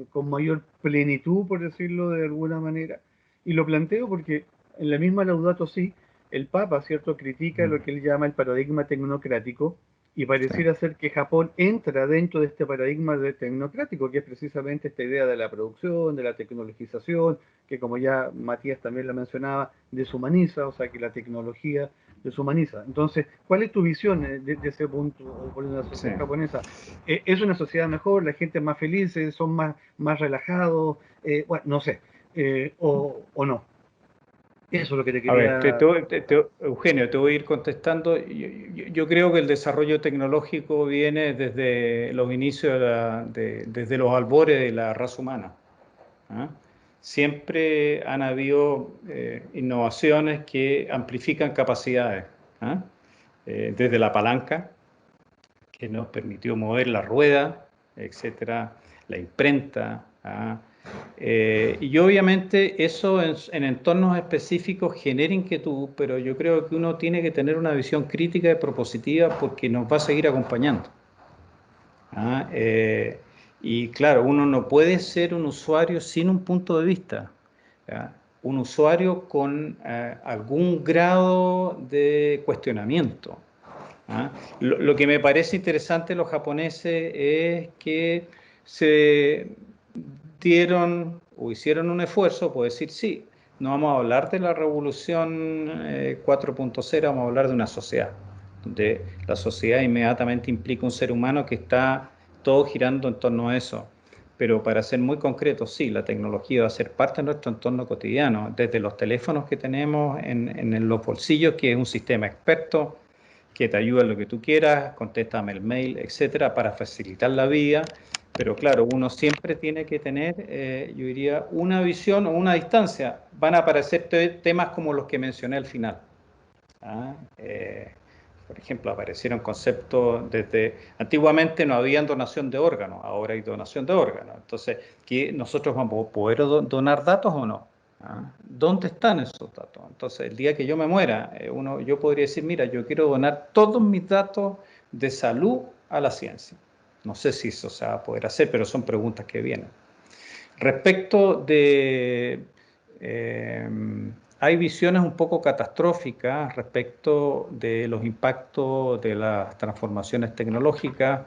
Speaker 4: con mayor plenitud, por decirlo de alguna manera? Y lo planteo porque en la misma Laudato Si, el Papa, ¿cierto?, critica lo que él llama el paradigma tecnocrático y
Speaker 1: Sí.
Speaker 4: pareciera ser que Japón entra dentro de este paradigma tecnocrático, que es precisamente esta idea de la producción, de la tecnologización, que como ya Matías también la mencionaba, deshumaniza, o sea que la tecnología deshumaniza. Entonces, ¿cuál es tu visión de ese punto por la
Speaker 1: Sí.
Speaker 4: sociedad japonesa? ¿Es una sociedad mejor? ¿La gente es más feliz? ¿Son más relajados? Bueno, no sé. O no. Eso es lo que te
Speaker 1: A ver,
Speaker 4: quería...
Speaker 1: Eugenio, te voy a ir contestando. Yo creo que el desarrollo tecnológico viene desde los inicios, desde los albores de la raza humana. ¿Ah? Siempre han habido innovaciones que amplifican capacidades. ¿Ah? Desde la palanca, que nos permitió mover la rueda, etcétera, la imprenta. ¿Ah? Y obviamente eso en entornos específicos genera inquietud, pero yo creo que uno tiene que tener una visión crítica y propositiva porque nos va a seguir acompañando. ¿Ah? Y claro, uno no puede ser un usuario sin un punto de vista, ¿ya? Un usuario con algún grado de cuestionamiento. ¿Ah? Lo que me parece interesante de los japoneses es que se dieron o hicieron un esfuerzo por decir, sí, no vamos a hablar de la revolución 4.0, vamos a hablar de una sociedad, donde la sociedad inmediatamente implica un ser humano que está todo girando en torno a eso. Pero para ser muy concreto, sí, la tecnología va a ser parte de nuestro entorno cotidiano, desde los teléfonos que tenemos en los bolsillos, que es un sistema experto, que te ayuda en lo que tú quieras, contéstame el mail, etcétera, para facilitar la vida. Pero claro, uno siempre tiene que tener, yo diría, una visión o una distancia. Van a aparecer temas como los que mencioné al final. ¿Ah? Por ejemplo, aparecieron conceptos desde... Antiguamente no había donación de órganos, ahora hay donación de órganos. Entonces, ¿qué, nosotros vamos a poder donar datos o no? ¿Ah? ¿Dónde están esos datos? Entonces, el día que yo me muera, yo podría decir, mira, yo quiero donar todos mis datos de salud a la ciencia. No sé si eso se va a poder hacer, pero son preguntas que vienen. Respecto de... hay visiones un poco catastróficas respecto de los impactos de las transformaciones tecnológicas,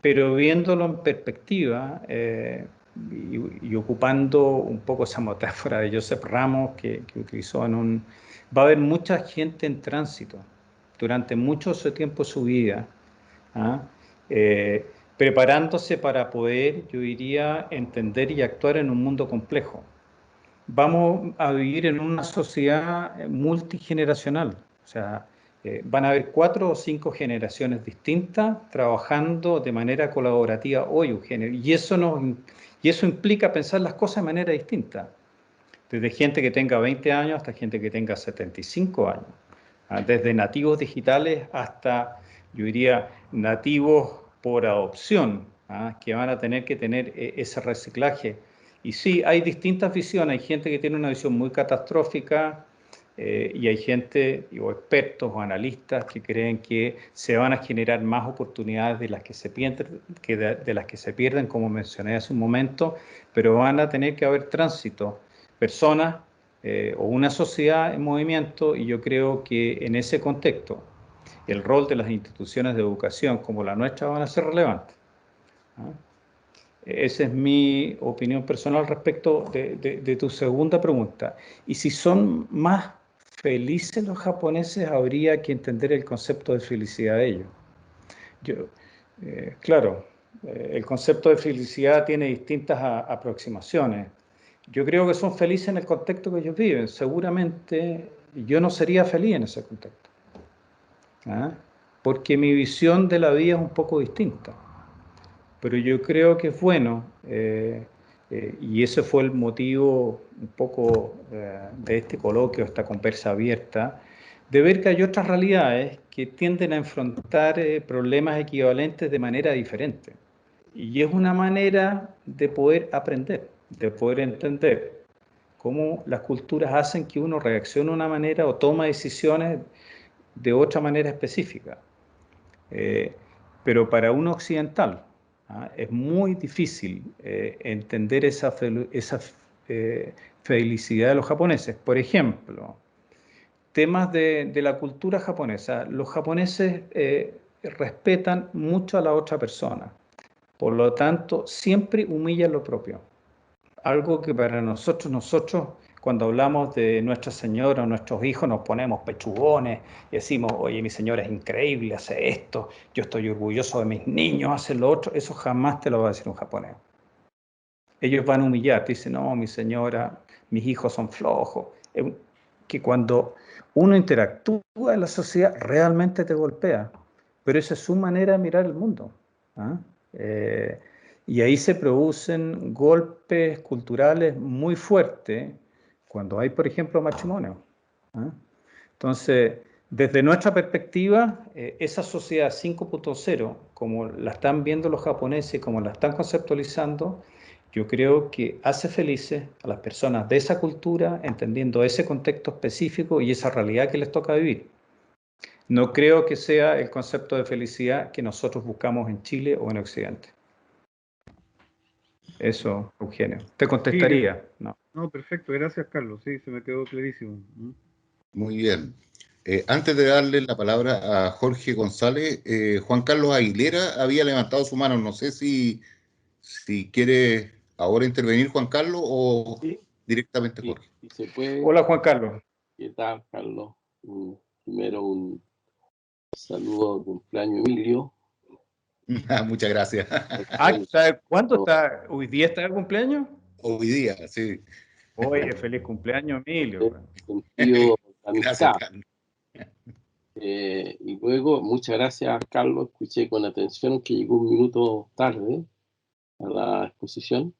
Speaker 1: pero viéndolo en perspectiva y ocupando un poco esa metáfora de Joseph Ramos que utilizó va a haber mucha gente en tránsito durante mucho tiempo de su vida, ¿ah? Eh, preparándose para poder, yo diría, entender y actuar en un mundo complejo. Vamos a vivir en una sociedad multigeneracional, o sea, van a haber 4 o 5 generaciones distintas trabajando de manera colaborativa hoy, Eugenio, y eso implica pensar las cosas de manera distinta, desde gente que tenga 20 años hasta gente que tenga 75 años, desde nativos digitales hasta, yo diría, nativos por adopción, que van a tener que tener ese reciclaje. Y sí, hay distintas visiones, hay gente que tiene una visión muy catastrófica y hay gente, o expertos o analistas que creen que se van a generar más oportunidades de las que se pierden, de las que se pierden, como mencioné hace un momento, pero van a tener que haber tránsito, personas o una sociedad en movimiento, y yo creo que en ese contexto el rol de las instituciones de educación como la nuestra van a ser relevantes. ¿Ah? Esa es mi opinión personal respecto de tu segunda pregunta. Y si son más felices los japoneses, habría que entender el concepto de felicidad de ellos. Yo, claro, el concepto de felicidad tiene distintas aproximaciones. Yo creo que son felices en el contexto que ellos viven. Seguramente yo no sería feliz en ese contexto, ¿ah? Porque mi visión de la vida es un poco distinta. Pero yo creo que es bueno, y ese fue el motivo un poco de este coloquio, esta conversa abierta, de ver que hay otras realidades que tienden a enfrentar problemas equivalentes de manera diferente. Y es una manera de poder aprender, de poder entender cómo las culturas hacen que uno reaccione de una manera o toma decisiones de otra manera específica. Pero para un occidental es muy difícil entender esa felicidad de los japoneses. Por ejemplo, temas de la cultura japonesa. Los japoneses respetan mucho a la otra persona. Por lo tanto, siempre humillan lo propio. Algo que para nosotros, cuando hablamos de Nuestra Señora o nuestros hijos, nos ponemos pechugones y decimos, oye, mi señora es increíble, hace esto, yo estoy orgulloso de mis niños, hace lo otro. Eso jamás te lo va a decir un japonés. Ellos van a humillar, te dicen, no, mi señora, mis hijos son flojos. Que cuando uno interactúa en la sociedad, realmente te golpea. Pero esa es su manera de mirar el mundo. ¿Ah? Y ahí se producen golpes culturales muy fuertes cuando hay, por ejemplo, matrimonio. ¿Ah? Entonces, desde nuestra perspectiva, esa sociedad 5.0, como la están viendo los japoneses, como la están conceptualizando, yo creo que hace felices a las personas de esa cultura, entendiendo ese contexto específico y esa realidad que les toca vivir. No creo que sea el concepto de felicidad que nosotros buscamos en Chile o en Occidente. Eso, Eugenio. Te
Speaker 4: Sí,
Speaker 1: contestaría. No.
Speaker 4: no, perfecto, gracias Carlos, sí, se me quedó clarísimo.
Speaker 2: Muy bien. Antes de darle la palabra a Jorge González, Juan Carlos Aguilera había levantado su mano. No sé si quiere ahora intervenir Juan Carlos o
Speaker 5: Sí,
Speaker 2: directamente
Speaker 5: sí,
Speaker 2: Jorge.
Speaker 5: si se puede.
Speaker 1: Hola, Juan Carlos.
Speaker 5: ¿Qué tal, Carlos? Primero un saludo de cumpleaños, Emilio.
Speaker 2: Muchas gracias.
Speaker 1: ¿Sabes cuándo está? ¿Hoy día está el cumpleaños?
Speaker 2: Hoy día, sí.
Speaker 1: Oye, feliz cumpleaños, Emilio.
Speaker 5: Sentido de
Speaker 2: Gracias,
Speaker 5: amistad.
Speaker 2: Carlos.
Speaker 5: Y luego, muchas gracias, Carlos. Escuché con atención que llegó un minuto tarde a la exposición.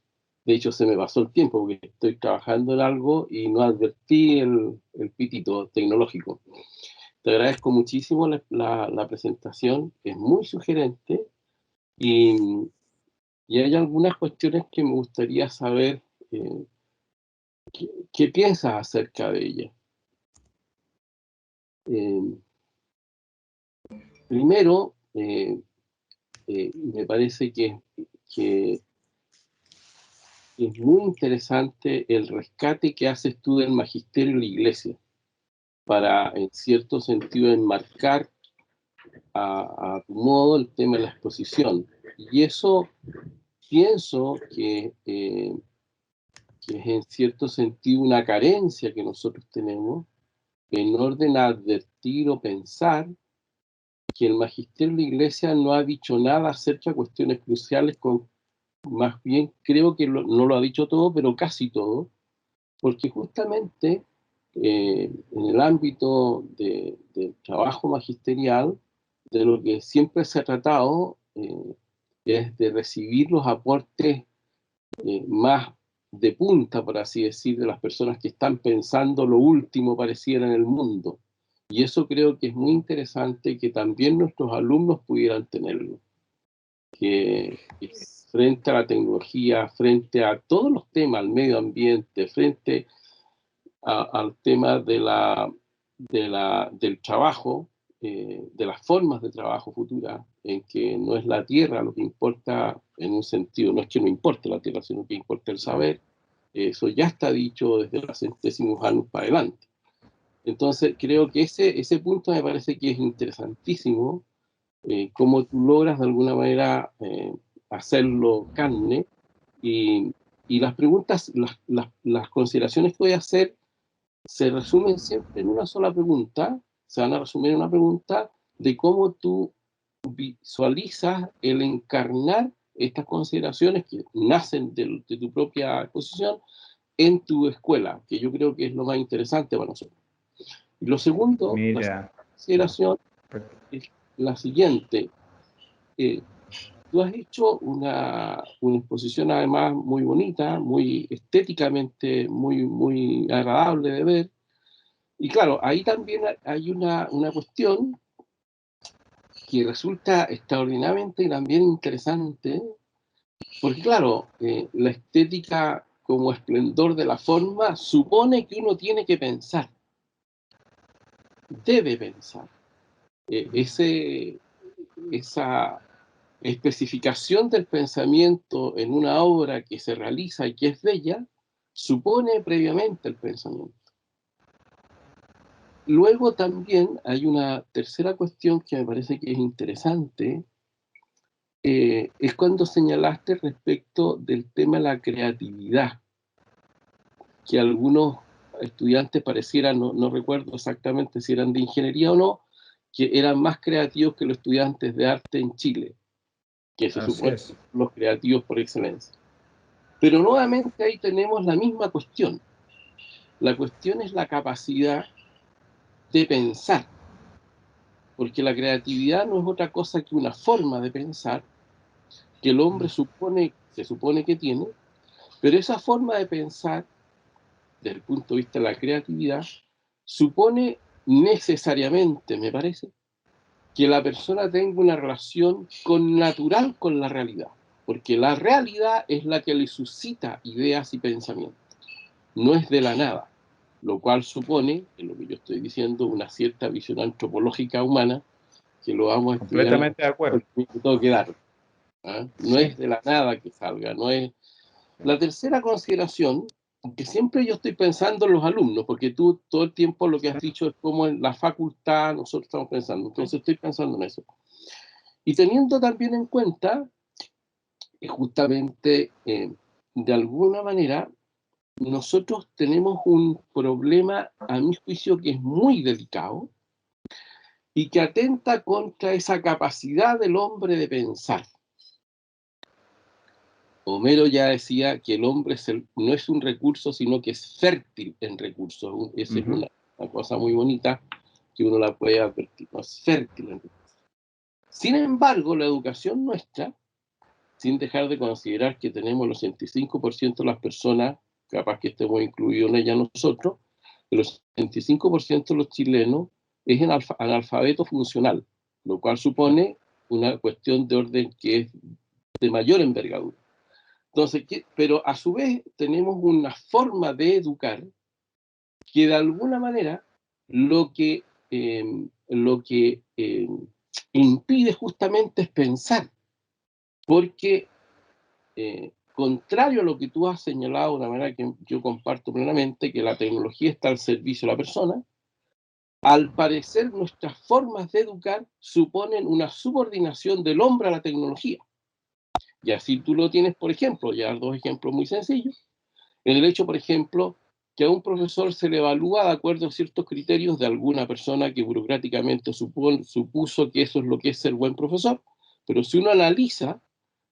Speaker 5: De hecho, se me pasó el tiempo porque estoy trabajando en algo y no advertí el pitito tecnológico. Te agradezco muchísimo la presentación, es muy sugerente y, y hay algunas cuestiones que me gustaría saber qué piensas acerca de ella. Primero, me parece que es muy interesante el rescate que haces tú del magisterio de la Iglesia para, en cierto sentido, enmarcar a tu modo el tema de la exposición. Y eso pienso que es en cierto sentido una carencia que nosotros tenemos en orden a advertir o pensar que el magisterio de la Iglesia no ha dicho nada acerca de cuestiones cruciales, más bien creo que no lo ha dicho todo, pero casi todo, porque justamente en el ámbito del trabajo magisterial, de lo que siempre se ha tratado es de recibir los aportes más de punta, por así decir, de las personas que están pensando lo último pareciera en el mundo. Y eso creo que es muy interesante que también nuestros alumnos pudieran tenerlo. Que frente a la tecnología, frente a todos los temas, al medio ambiente, frente al tema del trabajo, de las formas de trabajo futuras, en que no es la tierra lo que importa en un sentido, no es que no importe la tierra, sino que importa el saber. Eso ya está dicho desde los centésimos años para adelante. Entonces, creo que ese punto me parece que es interesantísimo, cómo tú logras de alguna manera hacerlo carne, y las preguntas, las consideraciones que voy a hacer se resumen siempre en una sola pregunta, se van a resumir en una pregunta de cómo tú visualizas el encarnar estas consideraciones que nacen de tu propia exposición en tu escuela, que yo creo que es lo más interesante para nosotros. Y lo segundo, la
Speaker 1: Mira.
Speaker 5: consideración es la siguiente. Tú has hecho una exposición además muy bonita, muy estéticamente, muy agradable de ver. Y claro, ahí también hay una cuestión que resulta extraordinariamente también interesante, porque claro, la estética como esplendor de la forma supone que uno tiene que pensar, debe pensar. Esa especificación del pensamiento en una obra que se realiza y que es bella, supone previamente el pensamiento. Luego también hay una tercera cuestión que me parece que es interesante, es cuando señalaste respecto del tema de la creatividad, que algunos estudiantes parecieran, no recuerdo exactamente si eran de ingeniería o no, que eran más creativos que los estudiantes de arte en Chile, que se supone que son los creativos por excelencia. Pero nuevamente ahí tenemos la misma cuestión. La cuestión es la capacidad de pensar, porque la creatividad no es otra cosa que una forma de pensar que el hombre se supone que tiene, pero esa forma de pensar, desde el punto de vista de la creatividad, supone necesariamente, me parece, que la persona tenga una relación natural con la realidad, porque la realidad es la que le suscita ideas y pensamientos, no es de la nada, lo cual supone, en lo que yo estoy diciendo, una cierta visión antropológica humana, que lo vamos a estudiar
Speaker 1: Completamente de acuerdo.
Speaker 5: el minuto que dar. ¿Ah? No es de la nada que salga, no es La tercera consideración, que siempre yo estoy pensando en los alumnos, porque tú todo el tiempo lo que has dicho es como en la facultad nosotros estamos pensando, entonces estoy pensando en eso. Y teniendo también en cuenta que justamente, de alguna manera, nosotros tenemos un problema, a mi juicio, que es muy delicado y que atenta contra esa capacidad del hombre de pensar. Homero ya decía que el hombre no es un recurso, sino que es fértil en recursos. Esa es una cosa muy bonita que uno la puede advertir, ¿no? Es fértil en recursos. Sin embargo, la educación nuestra, sin dejar de considerar que tenemos el 85% de las personas, capaz que estemos incluidos en ella nosotros, el 85% de los chilenos es analfabeto funcional, lo cual supone una cuestión de orden que es de mayor envergadura. Entonces, pero a su vez tenemos una forma de educar que de alguna manera lo que impide justamente es pensar, porque contrario a lo que tú has señalado de una manera que yo comparto plenamente, que la tecnología está al servicio de la persona, al parecer nuestras formas de educar suponen una subordinación del hombre a la tecnología. Y así tú lo tienes, por ejemplo, ya dos ejemplos muy sencillos, en el hecho, por ejemplo, que a un profesor se le evalúa de acuerdo a ciertos criterios de alguna persona que burocráticamente supuso que eso es lo que es ser buen profesor, pero si uno analiza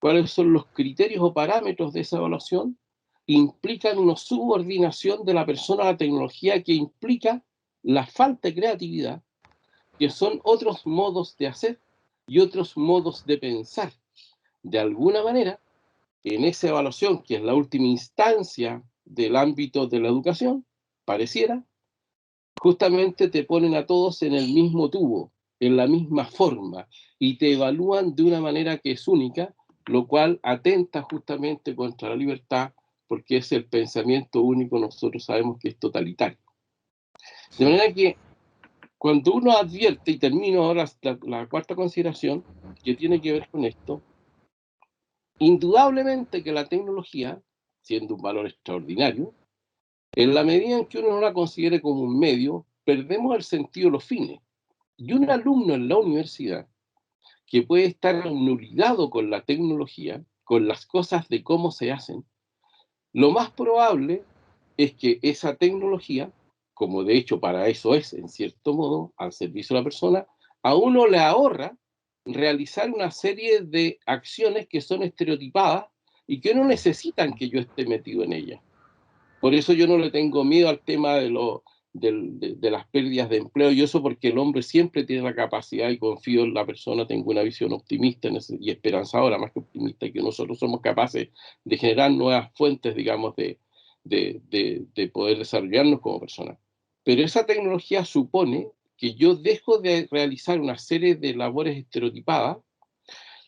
Speaker 5: cuáles son los criterios o parámetros de esa evaluación, implican una subordinación de la persona a la tecnología que implica la falta de creatividad, que son otros modos de hacer y otros modos de pensar. De alguna manera, en esa evaluación, que es la última instancia del ámbito de la educación, pareciera, justamente te ponen a todos en el mismo tubo, en la misma forma, y te evalúan de una manera que es única, lo cual atenta justamente contra la libertad, porque es el pensamiento único, nosotros sabemos que es totalitario. De manera que cuando uno advierte, y termino ahora la cuarta consideración, que tiene que ver con esto, indudablemente que la tecnología, siendo un valor extraordinario, en la medida en que uno no la considere como un medio, perdemos el sentido de los fines. Y un alumno en la universidad que puede estar obnubilado con la tecnología, con las cosas de cómo se hacen, lo más probable es que esa tecnología, como de hecho para eso es, en cierto modo, al servicio de la persona, a uno le ahorra realizar una serie de acciones que son estereotipadas y que no necesitan que yo esté metido en ellas. Por eso yo no le tengo miedo al tema de las pérdidas de empleo y eso, porque el hombre siempre tiene la capacidad, y confío en la persona, tengo una visión optimista y esperanzadora, más que optimista, que nosotros somos capaces de generar nuevas fuentes, digamos, de poder desarrollarnos como personas. Pero esa tecnología supone que yo dejo de realizar una serie de labores estereotipadas,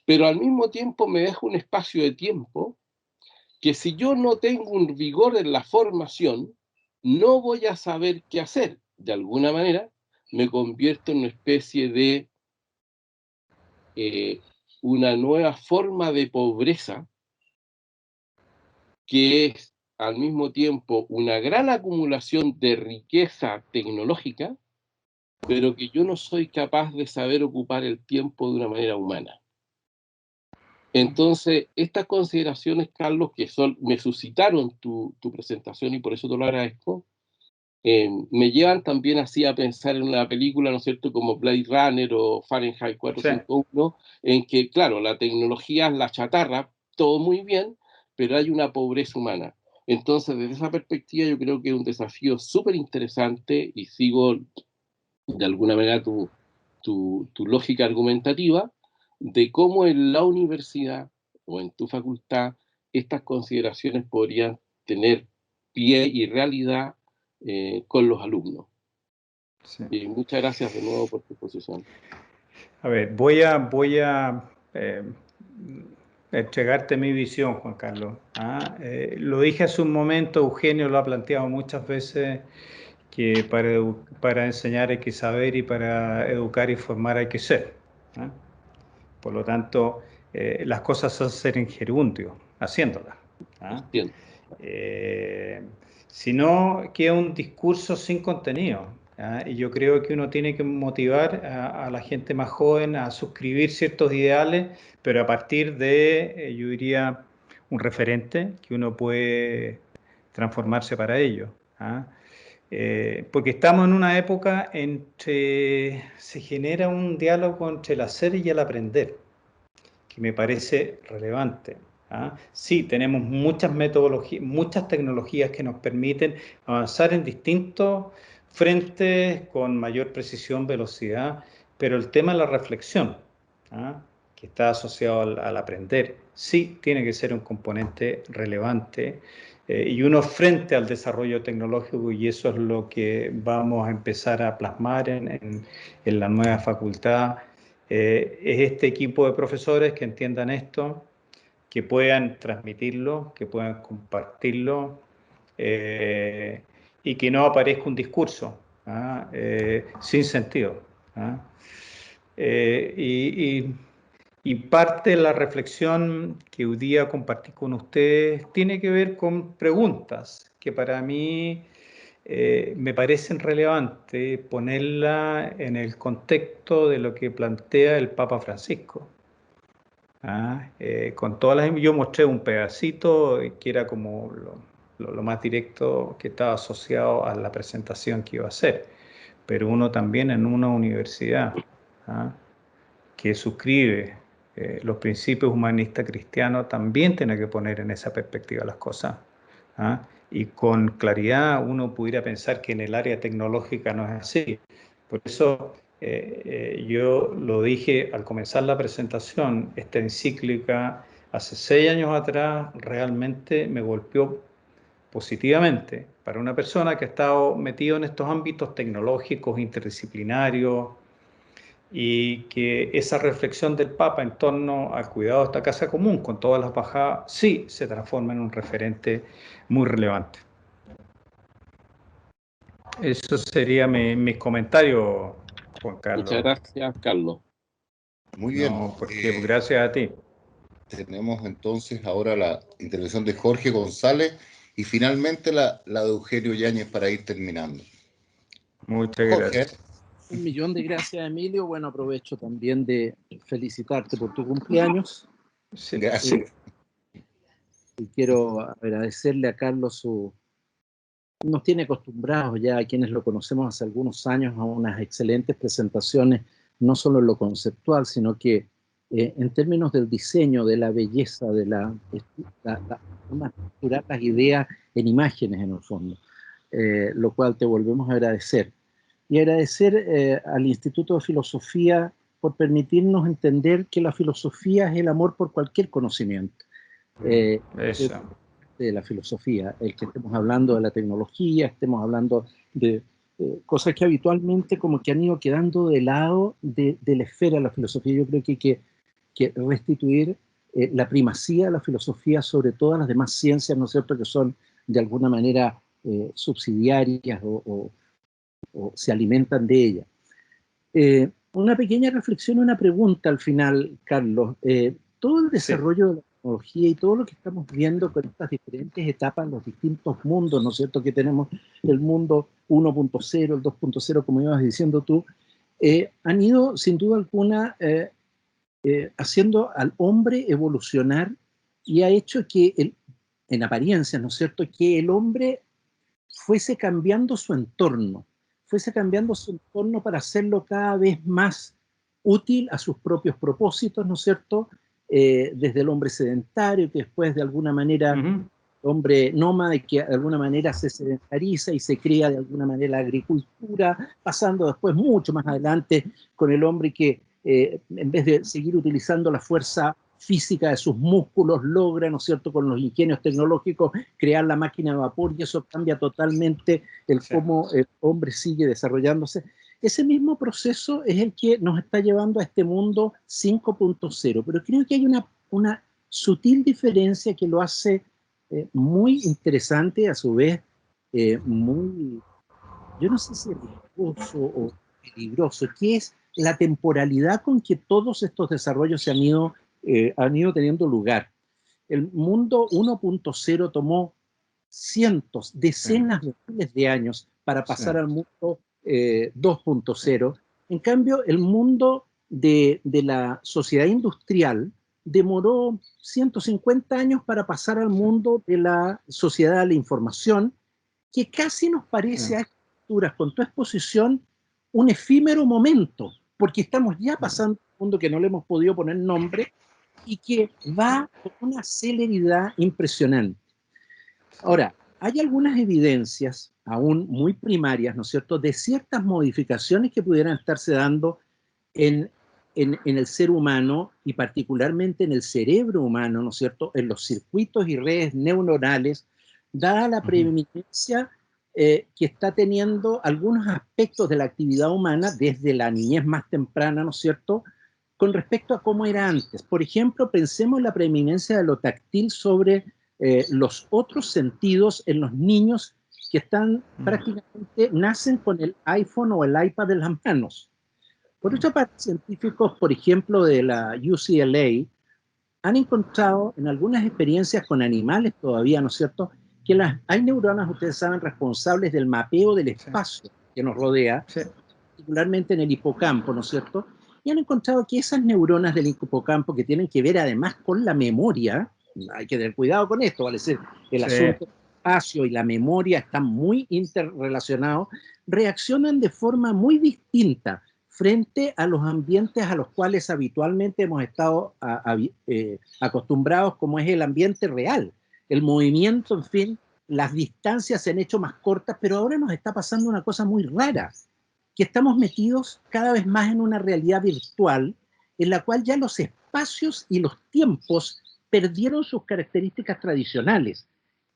Speaker 5: pero al mismo tiempo me dejo un espacio de tiempo que si yo no tengo un vigor en la formación, no voy a saber qué hacer. De alguna manera, me convierto en una especie de una nueva forma de pobreza que es al mismo tiempo una gran acumulación de riqueza tecnológica, pero que yo no soy capaz de saber ocupar el tiempo de una manera humana. Entonces, estas consideraciones, Carlos, que me suscitaron tu presentación y por eso te lo agradezco, me llevan también así a pensar en una película, ¿no es cierto?, como Blade Runner o Fahrenheit 451, en que, claro, la tecnología es la chatarra, todo muy bien, pero hay una pobreza humana. Entonces, desde esa perspectiva, yo creo que es un desafío súper interesante y sigo de alguna manera tu lógica argumentativa de cómo en la universidad o en tu facultad estas consideraciones podrían tener pie y realidad con los alumnos.
Speaker 1: Sí.
Speaker 5: Y muchas gracias de nuevo por tu exposición.
Speaker 1: A ver, voy a entregarte mi visión, Juan Carlos. Lo dije hace un momento, Eugenio lo ha planteado muchas veces, que para enseñar hay que saber y para educar y formar hay que ser. Por lo tanto, las cosas se hacen en gerundio, haciéndolas. ¿ah?
Speaker 5: Entiendo.
Speaker 1: Si no, queda un discurso sin contenido. ¿Ah? Y yo creo que uno tiene que motivar a la gente más joven a suscribir ciertos ideales, pero a partir de, yo diría, un referente que uno puede transformarse para ello. ¿Ah? Porque estamos en una época entre, se genera un diálogo entre el hacer y el aprender, que me parece relevante. ¿Ah? Sí, tenemos muchas metodologías, muchas tecnologías que nos permiten avanzar en distintos frentes con mayor precisión, velocidad, pero el tema de la reflexión, ¿ah? Que está asociado al aprender, sí tiene que ser un componente relevante y uno frente al desarrollo tecnológico, y eso es lo que vamos a empezar a plasmar en la nueva facultad. Es este equipo de profesores que entiendan esto, que puedan transmitirlo, que puedan compartirlo eh, y que no aparezca un discurso sin sentido. ¿Ah? Y parte de la reflexión que hoy día compartí con ustedes tiene que ver con preguntas que para mí me parecen relevantes ponerla en el contexto de lo que plantea el Papa Francisco. Con todas yo mostré un pedacito que era como lo más directo que estaba asociado a la presentación que iba a hacer, pero uno también en una universidad que suscribe los principios humanistas cristianos también tiene que poner en esa perspectiva las cosas. Y con claridad uno pudiera pensar que en el área tecnológica no es así. Por eso yo lo dije al comenzar la presentación, esta encíclica hace 6 años atrás realmente me golpeó positivamente para una persona que ha estado metido en estos ámbitos tecnológicos, interdisciplinarios, y que esa reflexión del Papa en torno al cuidado de esta casa común, con todas las bajadas, sí se transforma en un referente muy relevante. Eso sería mi comentario, Juan Carlos.
Speaker 5: Muchas gracias, Carlos.
Speaker 2: Muy bien.
Speaker 1: No, porque gracias a ti.
Speaker 2: Tenemos entonces ahora la intervención de Jorge González y finalmente la de Eugenio Yáñez para ir terminando.
Speaker 1: Muchas
Speaker 2: Jorge.
Speaker 1: gracias.
Speaker 6: 1.000.000 de gracias, Emilio. Bueno, aprovecho también de felicitarte por tu cumpleaños.
Speaker 1: Sí.
Speaker 2: Gracias.
Speaker 6: Y quiero agradecerle a Carlos nos tiene acostumbrados ya a quienes lo conocemos hace algunos años a unas excelentes presentaciones, no solo en lo conceptual, sino que en términos del diseño, de la belleza, de la forma de estructurar las ideas en imágenes en el fondo, lo cual te volvemos a agradecer. Y agradecer al Instituto de Filosofía por permitirnos entender que la filosofía es el amor por cualquier conocimiento.
Speaker 1: Eso.
Speaker 6: De la filosofía, el que estemos hablando de la tecnología, estemos hablando de cosas que habitualmente como que han ido quedando de lado de la esfera de la filosofía. Yo creo que hay que restituir la primacía de la filosofía sobre todas las demás ciencias, ¿no es cierto?, que son de alguna manera subsidiarias o se alimentan de ella. Una pequeña reflexión, una pregunta al final, Carlos. Todo el desarrollo de la tecnología y todo lo que estamos viendo con estas diferentes etapas, los distintos mundos, ¿no es cierto?, que tenemos, el mundo 1.0, el 2.0, como ibas diciendo tú, han ido, sin duda alguna, haciendo al hombre evolucionar y ha hecho que, en apariencia, ¿no es cierto?, que el hombre fuese cambiando su entorno para hacerlo cada vez más útil a sus propios propósitos, ¿no es cierto?, desde el hombre sedentario, que después de alguna manera, hombre nómada, que de alguna manera se sedentariza y se crea de alguna manera la agricultura, pasando después mucho más adelante con el hombre que en vez de seguir utilizando la fuerza física de sus músculos, logra, ¿no es cierto?, con los ingenios tecnológicos, crear la máquina de vapor, y eso cambia totalmente cómo el hombre sigue desarrollándose. Ese mismo proceso es el que nos está llevando a este mundo 5.0, pero creo que hay una sutil diferencia que lo hace muy interesante, a su vez muy, yo no sé si riesgoso o peligroso, que es la temporalidad con que todos estos desarrollos se han ido teniendo lugar. El mundo 1.0 tomó cientos, decenas de miles de años para pasar al mundo 2.0. En cambio, el mundo de la sociedad industrial demoró 150 años para pasar al mundo de la sociedad de la información, que casi nos parece a estas alturas, con tu exposición, un efímero momento, porque estamos ya pasando a un mundo que no le hemos podido poner nombre y que va con una celeridad impresionante. Ahora, hay algunas evidencias, aún muy primarias, ¿no es cierto?, de ciertas modificaciones que pudieran estarse dando en el ser humano y particularmente en el cerebro humano, ¿no es cierto?, en los circuitos y redes neuronales, dada la preeminencia que está teniendo algunos aspectos de la actividad humana desde la niñez más temprana, ¿no es cierto?, con respecto a cómo era antes. Por ejemplo, pensemos en la preeminencia de lo táctil sobre los otros sentidos en los niños que están prácticamente, nacen con el iPhone o el iPad en las manos. Por otra parte, científicos, por ejemplo, de la UCLA, han encontrado en algunas experiencias con animales todavía, ¿no es cierto?, que hay neuronas, ustedes saben, responsables del mapeo del espacio que nos rodea, particularmente en el hipocampo, ¿no es cierto? Y han encontrado que esas neuronas del hipocampo, que tienen que ver además con la memoria, hay que tener cuidado con esto, vale decir, el asunto del espacio y la memoria están muy interrelacionados, reaccionan de forma muy distinta frente a los ambientes a los cuales habitualmente hemos estado acostumbrados, como es el ambiente real. El movimiento, en fin, las distancias se han hecho más cortas, pero ahora nos está pasando una cosa muy rara, que estamos metidos cada vez más en una realidad virtual en la cual ya los espacios y los tiempos perdieron sus características tradicionales.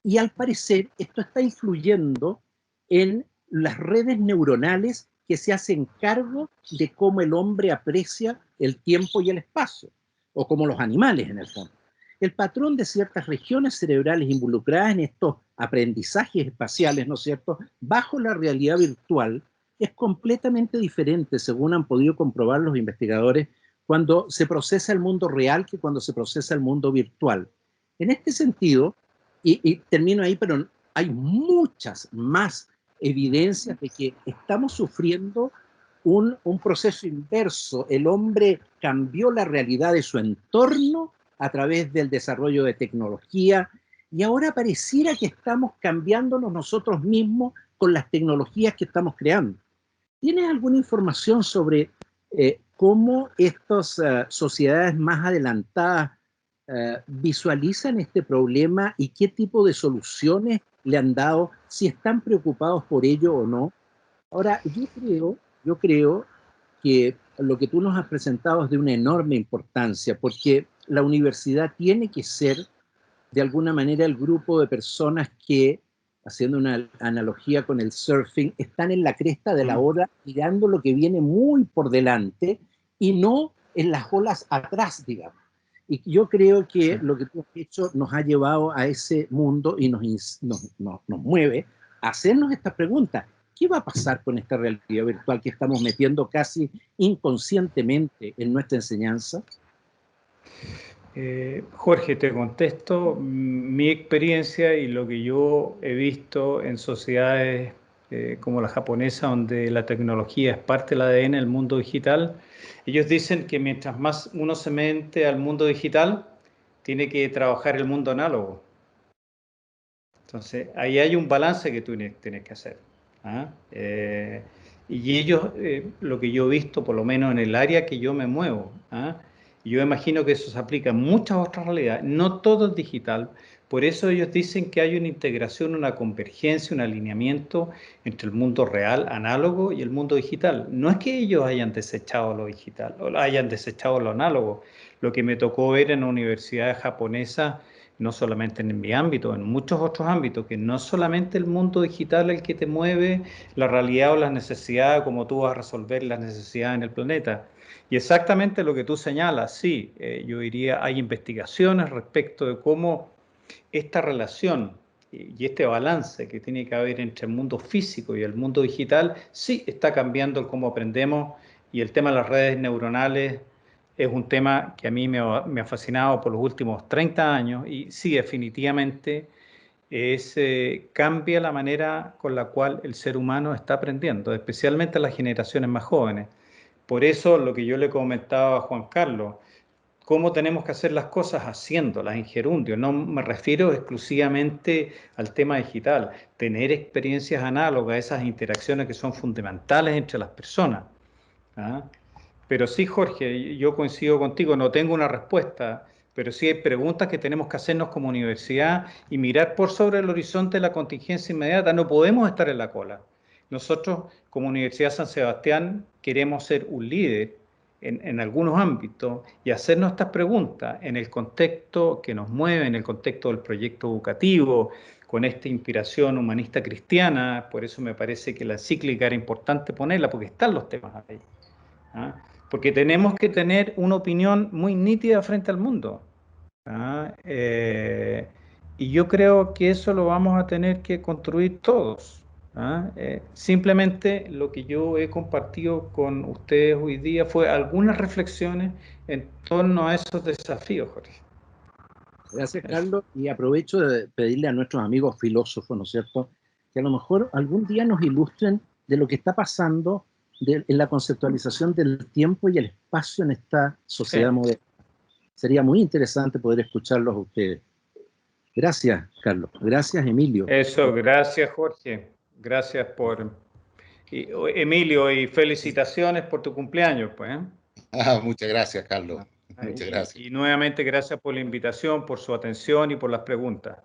Speaker 6: Y al parecer esto está influyendo en las redes neuronales que se hacen cargo de cómo el hombre aprecia el tiempo y el espacio, o como los animales en el fondo. El patrón de ciertas regiones cerebrales involucradas en estos aprendizajes espaciales, ¿no es cierto?, bajo la realidad virtual, es completamente diferente, según han podido comprobar los investigadores, cuando se procesa el mundo real que cuando se procesa el mundo virtual. En este sentido, y termino ahí, pero hay muchas más evidencias de que estamos sufriendo un proceso inverso. El hombre cambió la realidad de su entorno a través del desarrollo de tecnología y ahora pareciera que estamos cambiándonos nosotros mismos con las tecnologías que estamos creando. ¿Tienes alguna información sobre cómo estas sociedades más adelantadas visualizan este problema y qué tipo de soluciones le han dado, si están preocupados por ello o no? Ahora, yo creo que lo que tú nos has presentado es de una enorme importancia, porque la universidad tiene que ser, de alguna manera, el grupo de personas que, haciendo una analogía con el surfing, están en la cresta de la ola, mirando lo que viene muy por delante y no en las olas atrás, digamos. Y yo creo que lo que tú has hecho nos ha llevado a ese mundo y nos mueve a hacernos esta pregunta. ¿Qué va a pasar con esta realidad virtual que estamos metiendo casi inconscientemente en nuestra enseñanza?
Speaker 1: Jorge, te contesto mi experiencia y lo que yo he visto en sociedades como la japonesa, donde la tecnología es parte del ADN del mundo digital. Ellos dicen que mientras más uno se mete al mundo digital, tiene que trabajar el mundo análogo. Entonces, ahí hay un balance que tú tienes que hacer. Y ellos, lo que yo he visto, por lo menos en el área que yo me muevo, yo imagino que eso se aplica en muchas otras realidades, no todo es digital. Por eso ellos dicen que hay una integración, una convergencia, un alineamiento entre el mundo real, análogo, y el mundo digital. No es que ellos hayan desechado lo digital o hayan desechado lo análogo. Lo que me tocó ver en la universidad japonesa, no solamente en mi ámbito, en muchos otros ámbitos, que no es solamente el mundo digital el que te mueve la realidad o las necesidades, como tú vas a resolver las necesidades en el planeta. Y exactamente lo que tú señalas, sí, yo diría, hay investigaciones respecto de cómo esta relación y este balance que tiene que haber entre el mundo físico y el mundo digital, sí está cambiando el cómo aprendemos, y el tema de las redes neuronales es un tema que a mí me ha fascinado por los últimos 30 años y sí, definitivamente cambia la manera con la cual el ser humano está aprendiendo, especialmente las generaciones más jóvenes. Por eso lo que yo le comentaba a Juan Carlos, cómo tenemos que hacer las cosas haciéndolas en gerundio. No me refiero exclusivamente al tema digital, tener experiencias análogas, esas interacciones que son fundamentales entre las personas. ¿Ah? Pero sí, Jorge, yo coincido contigo, no tengo una respuesta, pero sí hay preguntas que tenemos que hacernos como universidad y mirar por sobre el horizonte de la contingencia inmediata. No podemos estar en la cola. Nosotros, como Universidad San Sebastián, queremos ser un líder en algunos ámbitos y hacernos estas preguntas en el contexto que nos mueve, en el contexto del proyecto educativo, con esta inspiración humanista cristiana. Por eso me parece que la encíclica era importante ponerla, porque están los temas ahí. ¿Ah? Porque tenemos que tener una opinión muy nítida frente al mundo. ¿Ah? Y yo creo que eso lo vamos a tener que construir todos. ¿Ah? Simplemente lo que yo he compartido con ustedes hoy día fue algunas reflexiones en torno a esos desafíos, Jorge.
Speaker 6: Gracias, Carlos, y aprovecho de pedirle a nuestros amigos filósofos, ¿no es cierto?, que a lo mejor algún día nos ilustren de lo que está pasando en la conceptualización del tiempo y el espacio en esta sociedad moderna. Sería muy interesante poder escucharlos a ustedes. Gracias, Carlos. Gracias, Emilio.
Speaker 1: Eso, gracias, Jorge. Gracias por... Emilio, y felicitaciones por tu cumpleaños, pues.
Speaker 2: Muchas gracias, Carlos. Muchas gracias.
Speaker 1: Y nuevamente gracias por la invitación, por su atención y por las preguntas.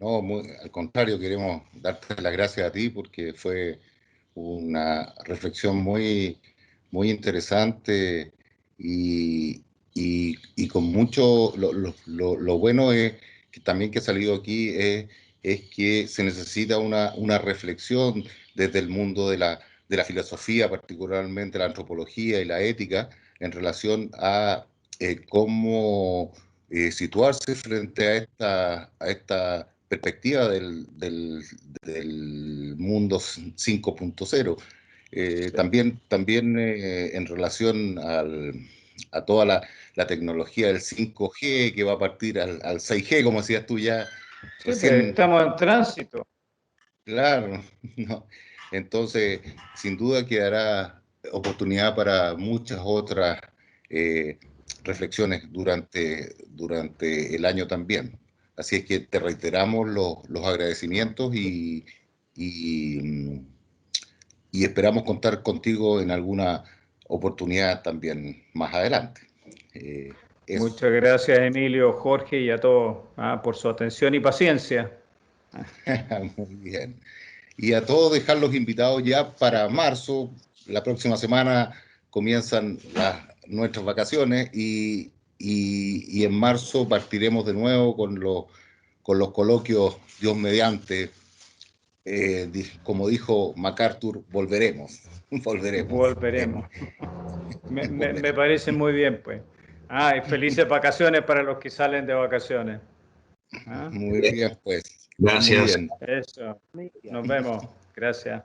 Speaker 2: No, al contrario, queremos darte las gracias a ti porque fue una reflexión muy, muy interesante y con mucho, lo bueno es que también que ha salido aquí es que se necesita una reflexión desde el mundo de la filosofía, particularmente la antropología y la ética, en relación a cómo situarse frente a esta perspectiva del mundo 5.0. También en relación a toda la tecnología del 5G que va a partir al 6G, como decías tú ya.
Speaker 1: Sí, recién, estamos en tránsito.
Speaker 2: Claro, no. Entonces, sin duda quedará oportunidad para muchas otras reflexiones durante el año también. Así es que te reiteramos los agradecimientos y esperamos contar contigo en alguna oportunidad también más adelante.
Speaker 1: Muchas gracias, Emilio, Jorge y a todos por su atención y paciencia.
Speaker 2: Muy bien. Y a todos dejarlos invitados ya para marzo. La próxima semana comienzan nuestras vacaciones y en marzo partiremos de nuevo con los coloquios, Dios mediante. Como dijo MacArthur, volveremos.
Speaker 1: Volveremos. Me parece muy bien, pues. Y felices vacaciones para los que salen de vacaciones.
Speaker 2: Muy bien, pues.
Speaker 7: Gracias.
Speaker 2: Muy bien.
Speaker 1: Eso. Nos vemos. Gracias.